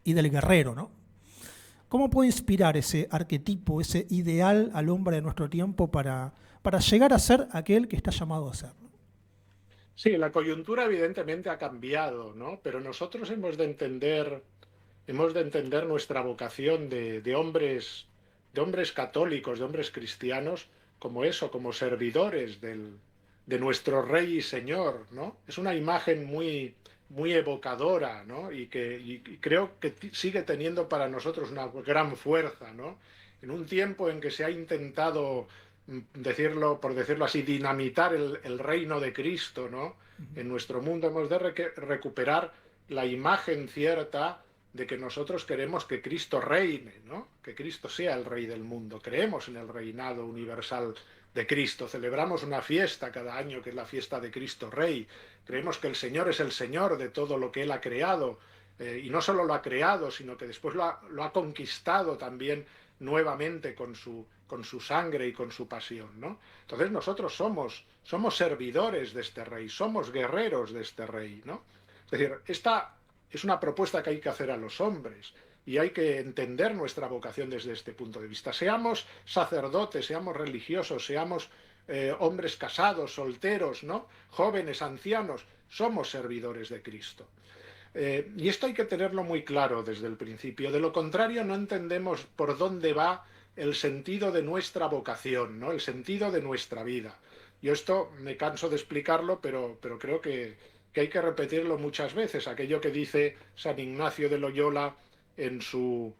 y del guerrero, ¿no? ¿Cómo puede inspirar ese arquetipo, ese ideal al hombre de nuestro tiempo para llegar a ser aquel que está llamado a ser? Sí, la coyuntura evidentemente ha cambiado, ¿no? Pero nosotros hemos de entender nuestra vocación de hombres católicos, de hombres cristianos, como eso, como servidores de nuestro Rey y Señor, ¿no? Es una imagen muy, muy evocadora, ¿no? Y creo que sigue teniendo para nosotros una gran fuerza, ¿no? En un tiempo en que se ha intentado por decirlo así, dinamitar el reino de Cristo, ¿no? En nuestro mundo hemos de recuperar la imagen cierta de que nosotros queremos que Cristo reine, ¿no? Que Cristo sea el rey del mundo. Creemos en el reinado universal de Cristo. Celebramos una fiesta cada año que es la fiesta de Cristo Rey. Creemos que el Señor es el Señor de todo lo que Él ha creado. Y no solo lo ha creado, sino que después lo ha conquistado también nuevamente con su sangre y con su pasión, ¿no? Entonces nosotros somos servidores de este Rey, somos guerreros de este Rey, ¿no? Es decir, esta es una propuesta que hay que hacer a los hombres y hay que entender nuestra vocación desde este punto de vista. Seamos sacerdotes, seamos religiosos, seamos hombres casados, solteros, ¿no? Jóvenes, ancianos, somos servidores de Cristo. Y esto hay que tenerlo muy claro desde el principio. De lo contrario, no entendemos por dónde va el sentido de nuestra vocación, ¿no? El sentido de nuestra vida. Yo esto me canso de explicarlo, pero creo que hay que repetirlo muchas veces. Aquello que dice San Ignacio de Loyola en su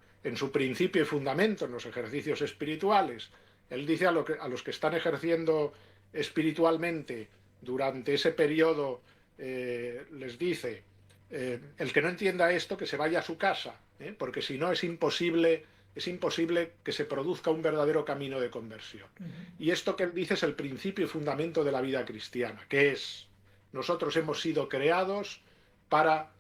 principio y fundamento, en los ejercicios espirituales. Él dice a los que están ejerciendo espiritualmente durante ese periodo, les dice, el que no entienda esto, que se vaya a su casa, porque si no es imposible que se produzca un verdadero camino de conversión. Y esto que él dice es el principio y fundamento de la vida cristiana, que es, nosotros hemos sido creados para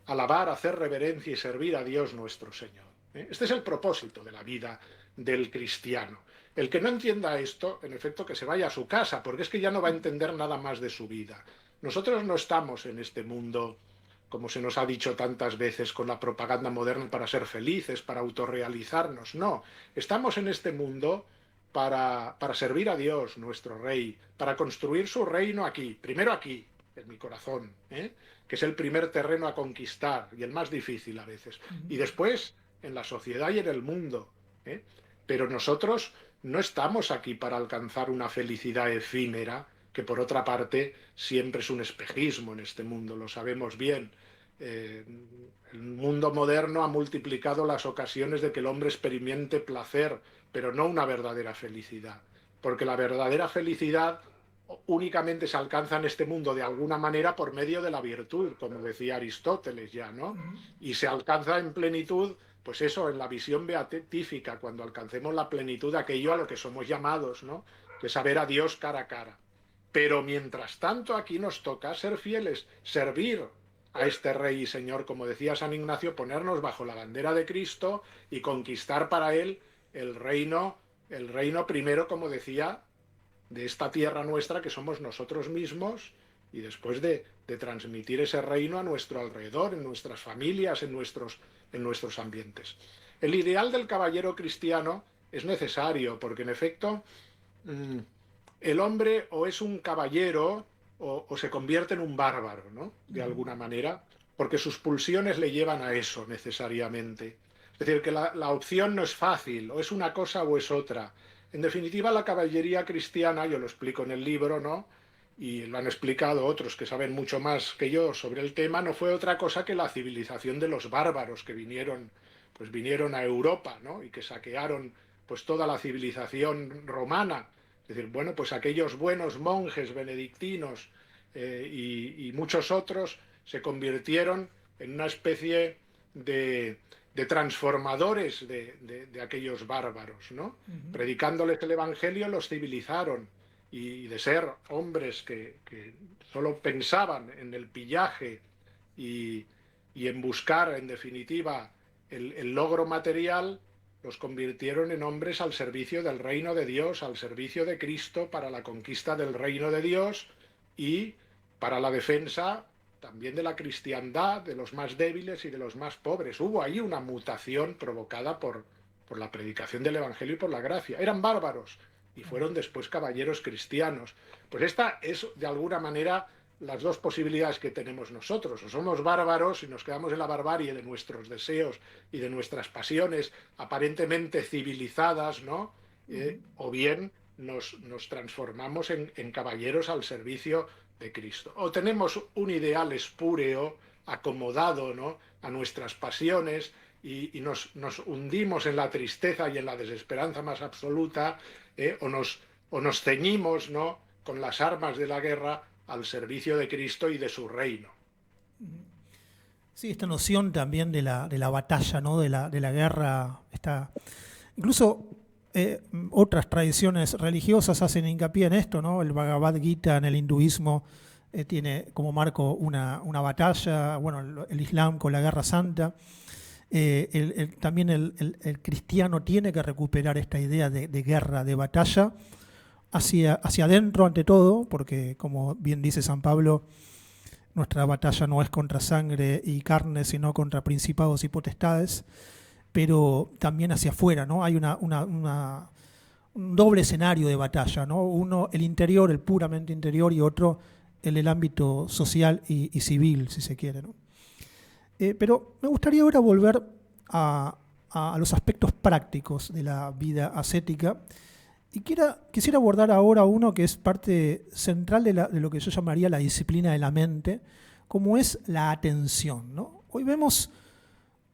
alabar, hacer reverencia y servir a Dios nuestro Señor. Este es el propósito de la vida del cristiano. El que no entienda esto, en efecto, que se vaya a su casa, porque es que ya no va a entender nada más de su vida. Nosotros no estamos en este mundo, como se nos ha dicho tantas veces, con la propaganda moderna para ser felices, para autorrealizarnos. No, estamos en este mundo para servir a Dios, nuestro Rey, para construir su reino aquí, primero aquí, en mi corazón, que es el primer terreno a conquistar y el más difícil a veces, y después en la sociedad y en el mundo. Pero nosotros no estamos aquí para alcanzar una felicidad efímera, que por otra parte siempre es un espejismo en este mundo, lo sabemos bien. El mundo moderno ha multiplicado las ocasiones de que el hombre experimente placer, pero no una verdadera felicidad, porque la verdadera felicidad únicamente se alcanza en este mundo de alguna manera por medio de la virtud, como decía Aristóteles ya, ¿no? Y se alcanza en plenitud, pues eso, en la visión beatífica, cuando alcancemos la plenitud de aquello a lo que somos llamados, ¿no? Que es saber a Dios cara a cara. Pero mientras tanto aquí nos toca ser fieles, servir a este Rey y Señor, como decía San Ignacio, ponernos bajo la bandera de Cristo y conquistar para Él el reino primero, como decía, de esta tierra nuestra que somos nosotros mismos, y después de transmitir ese reino a nuestro alrededor, en nuestras familias, en nuestros ambientes. El ideal del caballero cristiano es necesario, porque en efecto el hombre o es un caballero o se convierte en un bárbaro, ¿no? De alguna manera, porque sus pulsiones le llevan a eso necesariamente. Es decir, que la opción no es fácil, o es una cosa o es otra. En definitiva, la caballería cristiana, yo lo explico en el libro, ¿no? Y lo han explicado otros que saben mucho más que yo sobre el tema, no fue otra cosa que la civilización de los bárbaros que vinieron a Europa, ¿no? Y que saquearon pues toda la civilización romana. Es decir, bueno, pues aquellos buenos monjes benedictinos y muchos otros se convirtieron en una especie de transformadores de aquellos bárbaros, ¿no? Predicándoles el Evangelio los civilizaron, y de ser hombres que solo pensaban en el pillaje y en buscar, en definitiva, el logro material, los convirtieron en hombres al servicio del reino de Dios, al servicio de Cristo, para la conquista del reino de Dios y para la defensa también de la cristiandad, de los más débiles y de los más pobres. Hubo ahí una mutación provocada por la predicación del Evangelio y por la gracia. Eran bárbaros y fueron después caballeros cristianos. Pues esta es, de alguna manera, las dos posibilidades que tenemos nosotros. O somos bárbaros y nos quedamos en la barbarie de nuestros deseos y de nuestras pasiones aparentemente civilizadas, ¿no? O bien nos transformamos en caballeros al servicio de Cristo. O tenemos un ideal espúreo, acomodado, ¿no?, a nuestras pasiones y nos hundimos en la tristeza y en la desesperanza más absoluta, o nos ceñimos, ¿no?, con las armas de la guerra al servicio de Cristo y de su reino. Sí, esta noción también de la batalla, ¿no?, de la guerra, está incluso Otras tradiciones religiosas hacen hincapié en esto, ¿no? El Bhagavad Gita en el hinduismo tiene como marco una batalla, bueno, el Islam con la Guerra Santa. También el cristiano tiene que recuperar esta idea de guerra, de batalla, hacia adentro ante todo, porque como bien dice San Pablo, nuestra batalla no es contra sangre y carne, sino contra principados y potestades, pero también hacia afuera, ¿no? Hay un doble escenario de batalla, ¿no? Uno, el interior, el puramente interior, y otro, el ámbito social y civil, si se quiere, ¿no? Pero me gustaría ahora volver a los aspectos prácticos de la vida ascética y quisiera abordar ahora uno que es parte central de lo que yo llamaría la disciplina de la mente, como es la atención, ¿no? Hoy vemos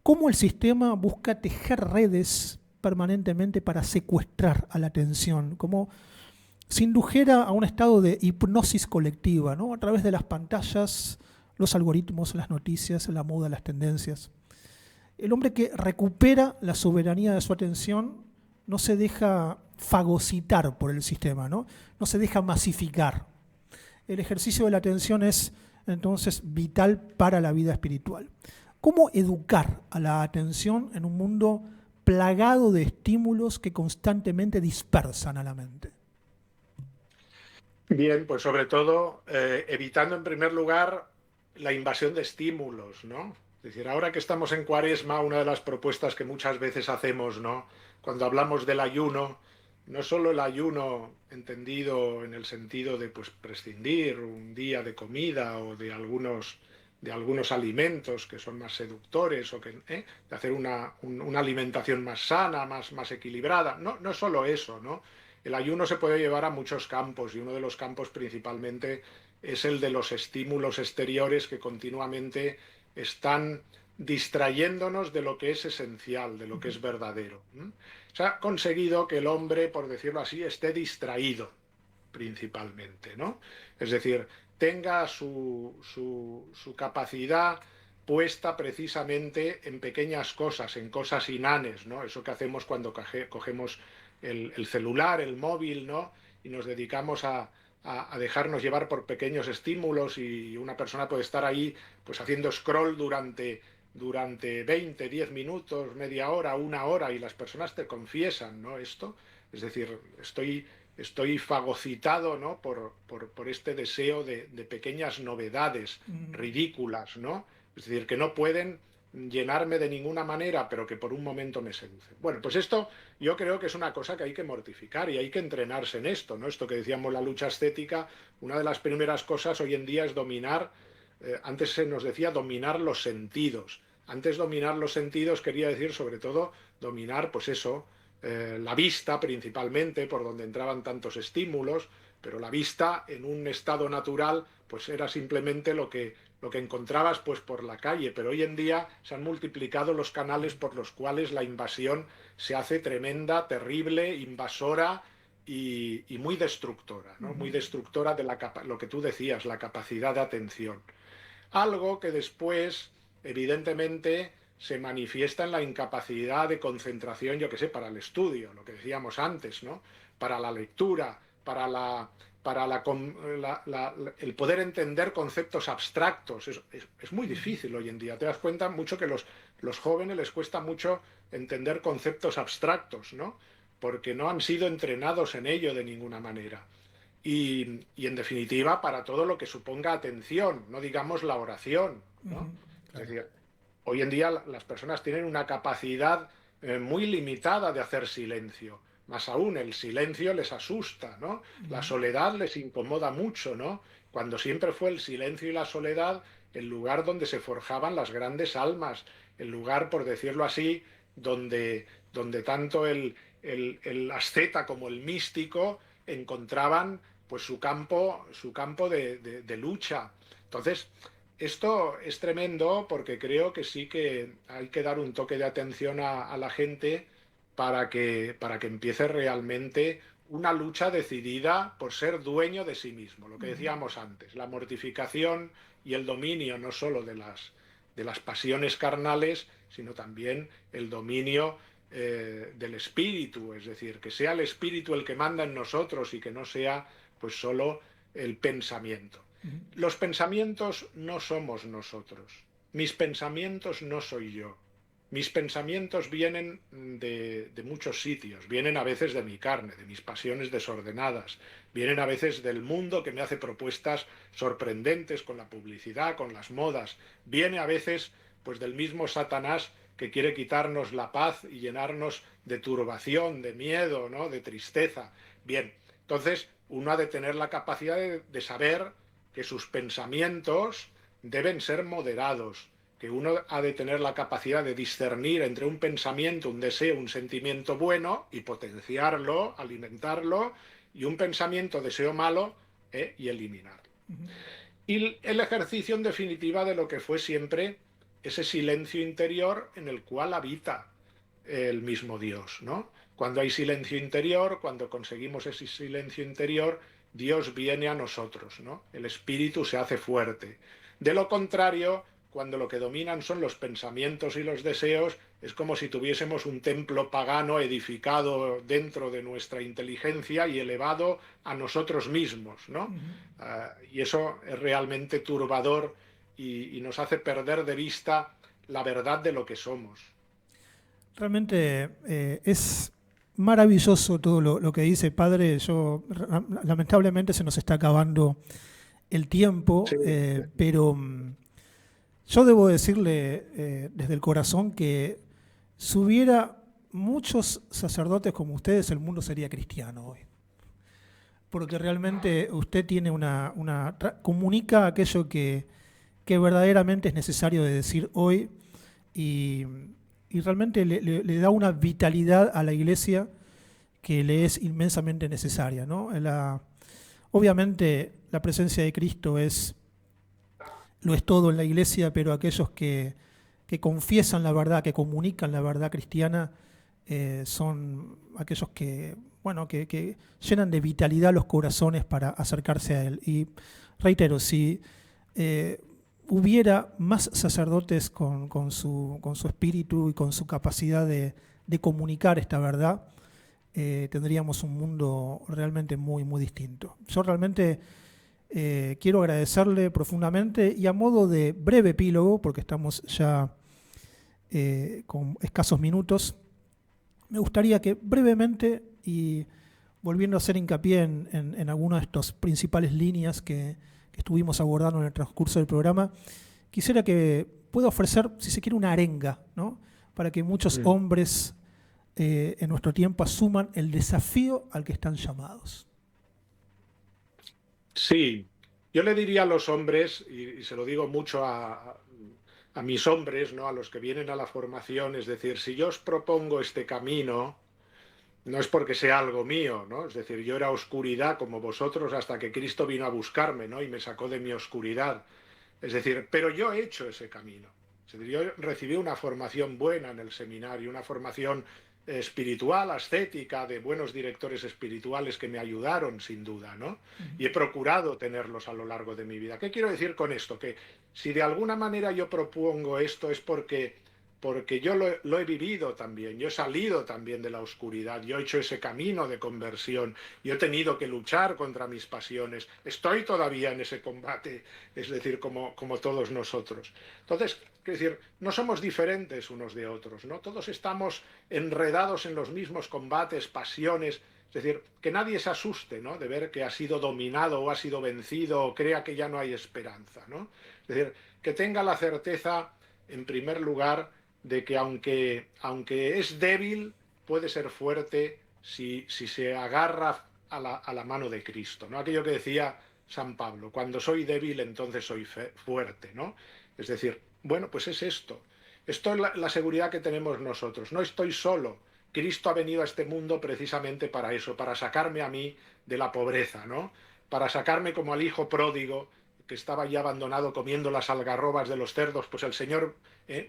cómo el sistema busca tejer redes permanentemente para secuestrar a la atención, como si indujera a un estado de hipnosis colectiva, ¿no? A través de las pantallas, los algoritmos, las noticias, la moda, las tendencias. El hombre que recupera la soberanía de su atención no se deja fagocitar por el sistema, no se deja masificar. El ejercicio de la atención es entonces vital para la vida espiritual. ¿Cómo educar a la atención en un mundo plagado de estímulos que constantemente dispersan a la mente? Bien, pues sobre todo evitando en primer lugar la invasión de estímulos, ¿no? Es decir, ahora que estamos en Cuaresma, una de las propuestas que muchas veces hacemos, ¿no? Cuando hablamos del ayuno, no solo el ayuno entendido en el sentido de pues prescindir un día de comida o de algunos alimentos que son más seductores o de hacer una alimentación más sana, más equilibrada. No, no solo eso, ¿no? El ayuno se puede llevar a muchos campos y uno de los campos principalmente es el de los estímulos exteriores que continuamente están distrayéndonos de lo que es esencial, de lo que es verdadero. Se ha conseguido que el hombre, por decirlo así, esté distraído principalmente, ¿no? Es decir, tenga su capacidad puesta precisamente en pequeñas cosas, en cosas inanes, ¿no? Eso que hacemos cuando cogemos el celular, el móvil, ¿no? Y nos dedicamos a dejarnos llevar por pequeños estímulos y una persona puede estar ahí pues haciendo scroll durante 20, 10 minutos, media hora, una hora y las personas te confiesan, ¿no? Esto, es decir, estoy fagocitado, ¿no? por este deseo de pequeñas novedades ridículas, ¿no? Es decir, que no pueden llenarme de ninguna manera, pero que por un momento me seducen. Bueno, pues esto yo creo que es una cosa que hay que mortificar y hay que entrenarse en esto, ¿no? Esto que decíamos, la lucha estética, una de las primeras cosas hoy en día es dominar, antes se nos decía dominar los sentidos. Antes dominar los sentidos quería decir sobre todo dominar, pues eso, la vista principalmente, por donde entraban tantos estímulos, pero la vista en un estado natural pues era simplemente lo que encontrabas pues por la calle, pero hoy en día se han multiplicado los canales por los cuales la invasión se hace tremenda, terrible, invasora y muy destructora, ¿no? Muy destructora de lo que tú decías, la capacidad de atención. Algo que después, evidentemente, se manifiesta en la incapacidad de concentración, yo que sé, para el estudio, lo que decíamos antes, ¿no? Para la lectura, el poder entender conceptos abstractos. Es muy difícil hoy en día. Te das cuenta mucho que los jóvenes les cuesta mucho entender conceptos abstractos, ¿no? Porque no han sido entrenados en ello de ninguna manera. Y en definitiva, para todo lo que suponga atención, no digamos la oración, ¿no? Claro. Es decir, hoy en día las personas tienen una capacidad muy limitada de hacer silencio. Más aún, el silencio les asusta, ¿no? La soledad les incomoda mucho, ¿no? Cuando siempre fue el silencio y la soledad el lugar donde se forjaban las grandes almas, el lugar, por decirlo así, donde tanto el asceta como el místico encontraban pues su campo de lucha. Entonces, esto es tremendo porque creo que sí que hay que dar un toque de atención a la gente para que empiece realmente una lucha decidida por ser dueño de sí mismo. Lo que decíamos antes, la mortificación y el dominio no solo de las pasiones carnales, sino también el dominio del espíritu, es decir, que sea el espíritu el que manda en nosotros y que no sea pues solo el pensamiento. Los pensamientos no somos nosotros, mis pensamientos no soy yo. Mis pensamientos vienen de muchos sitios, vienen a veces de mi carne, de mis pasiones desordenadas, vienen a veces del mundo que me hace propuestas sorprendentes con la publicidad, con las modas, viene a veces pues del mismo Satanás que quiere quitarnos la paz y llenarnos de turbación, de miedo, ¿no? De tristeza. Bien, entonces uno ha de tener la capacidad de saber que sus pensamientos deben ser moderados, que uno ha de tener la capacidad de discernir entre un pensamiento, un deseo, un sentimiento bueno y potenciarlo, alimentarlo, y un pensamiento, deseo malo, y eliminarlo. Y el ejercicio en definitiva de lo que fue siempre ese silencio interior en el cual habita el mismo Dios, ¿no? Cuando hay silencio interior, cuando conseguimos ese silencio interior, Dios viene a nosotros, ¿no? El espíritu se hace fuerte. De lo contrario, cuando lo que dominan son los pensamientos y los deseos, es como si tuviésemos un templo pagano edificado dentro de nuestra inteligencia y elevado a nosotros mismos, ¿no? Y eso es realmente turbador y nos hace perder de vista la verdad de lo que somos. Realmente es maravilloso todo lo que dice, padre. Lamentablemente se nos está acabando el tiempo, Sí. pero yo debo decirle desde el corazón que si hubiera muchos sacerdotes como ustedes, el mundo sería cristiano hoy. Porque realmente usted tiene comunica aquello que verdaderamente es necesario de decir hoy y, y realmente le da una vitalidad a la iglesia que le es inmensamente necesaria, ¿no? Obviamente la presencia de Cristo lo es todo en la iglesia, pero aquellos que confiesan la verdad, que comunican la verdad cristiana, son aquellos que llenan de vitalidad los corazones para acercarse a Él. Y reitero, si hubiera más sacerdotes con su espíritu y con su capacidad de comunicar esta verdad, tendríamos un mundo realmente muy, muy distinto. Yo realmente quiero agradecerle profundamente y a modo de breve epílogo, porque estamos ya con escasos minutos, me gustaría que brevemente y volviendo a hacer hincapié en algunas de estas principales líneas que estuvimos abordando en el transcurso del programa, quisiera que pueda ofrecer, si se quiere, una arenga, ¿no? Para que muchos hombres en nuestro tiempo asuman el desafío al que están llamados. Sí, yo le diría a los hombres, y se lo digo mucho a mis hombres, ¿no? A los que vienen a la formación, es decir, si yo os propongo este camino, no es porque sea algo mío, ¿no? Es decir, yo era oscuridad como vosotros hasta que Cristo vino a buscarme, ¿no? Y me sacó de mi oscuridad. Es decir, pero yo he hecho ese camino. Es decir, yo recibí una formación buena en el seminario, una formación espiritual, ascética, de buenos directores espirituales que me ayudaron sin duda, ¿no? Y he procurado tenerlos a lo largo de mi vida. ¿Qué quiero decir con esto? Que si de alguna manera yo propongo esto es porque yo lo he vivido también, yo he salido también de la oscuridad, yo he hecho ese camino de conversión, yo he tenido que luchar contra mis pasiones, estoy todavía en ese combate, es decir, como todos nosotros. Entonces, es decir, no somos diferentes unos de otros, ¿no? Todos estamos enredados en los mismos combates, pasiones, es decir, que nadie se asuste, ¿no? De ver que ha sido dominado o ha sido vencido o crea que ya no hay esperanza, ¿no? Es decir, que tenga la certeza, en primer lugar, de que aunque es débil, puede ser fuerte si se agarra a la mano de Cristo, ¿no? Aquello que decía San Pablo, cuando soy débil entonces soy fuerte, ¿no? Es decir, bueno, pues es esto. Esto es la seguridad que tenemos nosotros. No estoy solo. Cristo ha venido a este mundo precisamente para eso, para sacarme a mí de la pobreza, ¿no? Para sacarme como al hijo pródigo que estaba ya abandonado comiendo las algarrobas de los cerdos, pues el Señor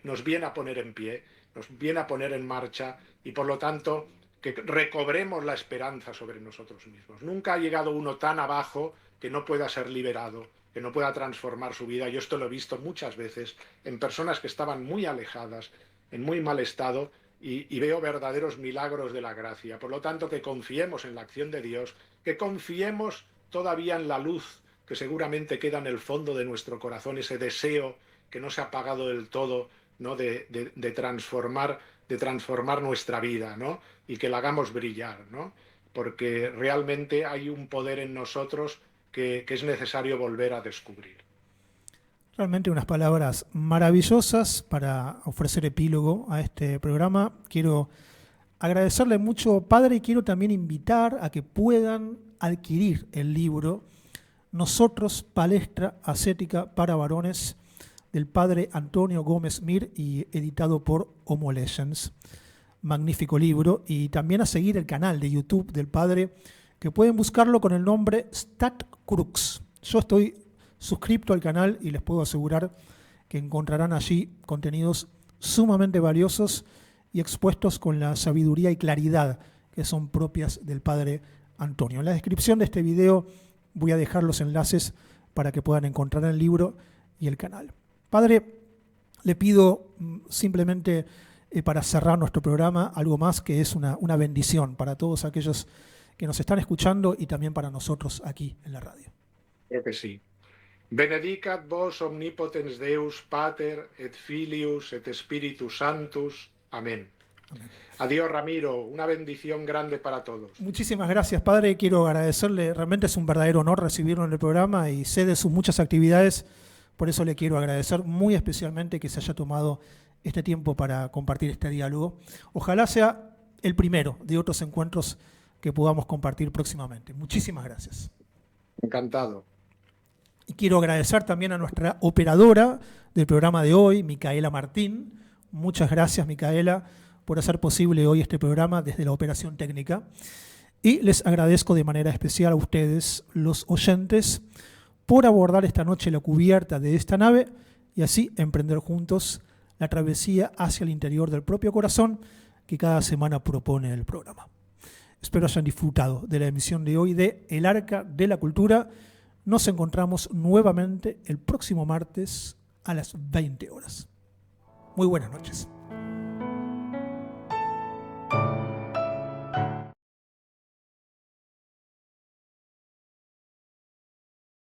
nos viene a poner en pie, nos viene a poner en marcha y por lo tanto que recobremos la esperanza sobre nosotros mismos. Nunca ha llegado uno tan abajo que no pueda ser liberado, que no pueda transformar su vida. Yo esto lo he visto muchas veces en personas que estaban muy alejadas, en muy mal estado, y veo verdaderos milagros de la gracia. Por lo tanto, que confiemos en la acción de Dios, que confiemos todavía en la luz que seguramente queda en el fondo de nuestro corazón, ese deseo que no se ha apagado del todo, ¿no? de transformar nuestra vida, ¿no? Y que la hagamos brillar, ¿no? Porque realmente hay un poder en nosotros que es necesario volver a descubrir. Realmente unas palabras maravillosas para ofrecer epílogo a este programa. Quiero agradecerle mucho, padre, y quiero también invitar a que puedan adquirir el libro Nosotros, Palestra Ascética para Varones, del padre Antonio Gómez Mir y editado por Homo Legends. Magnífico libro. Y también a seguir el canal de YouTube del padre, que pueden buscarlo con el nombre Stat Crux. Yo estoy suscripto al canal y les puedo asegurar que encontrarán allí contenidos sumamente valiosos y expuestos con la sabiduría y claridad que son propias del padre Antonio. En la descripción de este video voy a dejar los enlaces para que puedan encontrar el libro y el canal. Padre, le pido simplemente para cerrar nuestro programa algo más, que es una bendición para todos aquellos que nos están escuchando y también para nosotros aquí en la radio. Creo que sí. Benedicat vos omnipotens Deus, Pater, et Filius, et Spiritus Sanctus. Amén. Amén. Adiós, Ramiro. Una bendición grande para todos. Muchísimas gracias, padre. Quiero agradecerle. Realmente es un verdadero honor recibirlo en el programa y sé de sus muchas actividades. Por eso le quiero agradecer muy especialmente que se haya tomado este tiempo para compartir este diálogo. Ojalá sea el primero de otros encuentros que podamos compartir próximamente. Muchísimas gracias. Encantado. Y quiero agradecer también a nuestra operadora del programa de hoy, Micaela Martín. Muchas gracias, Micaela, por hacer posible hoy este programa desde la operación técnica. Y les agradezco de manera especial a ustedes, los oyentes, por abordar esta noche la cubierta de esta nave y así emprender juntos la travesía hacia el interior del propio corazón que cada semana propone el programa. Espero hayan disfrutado de la emisión de hoy de El Arca de la Cultura. Nos encontramos nuevamente el próximo martes a las 20 horas. Muy buenas noches.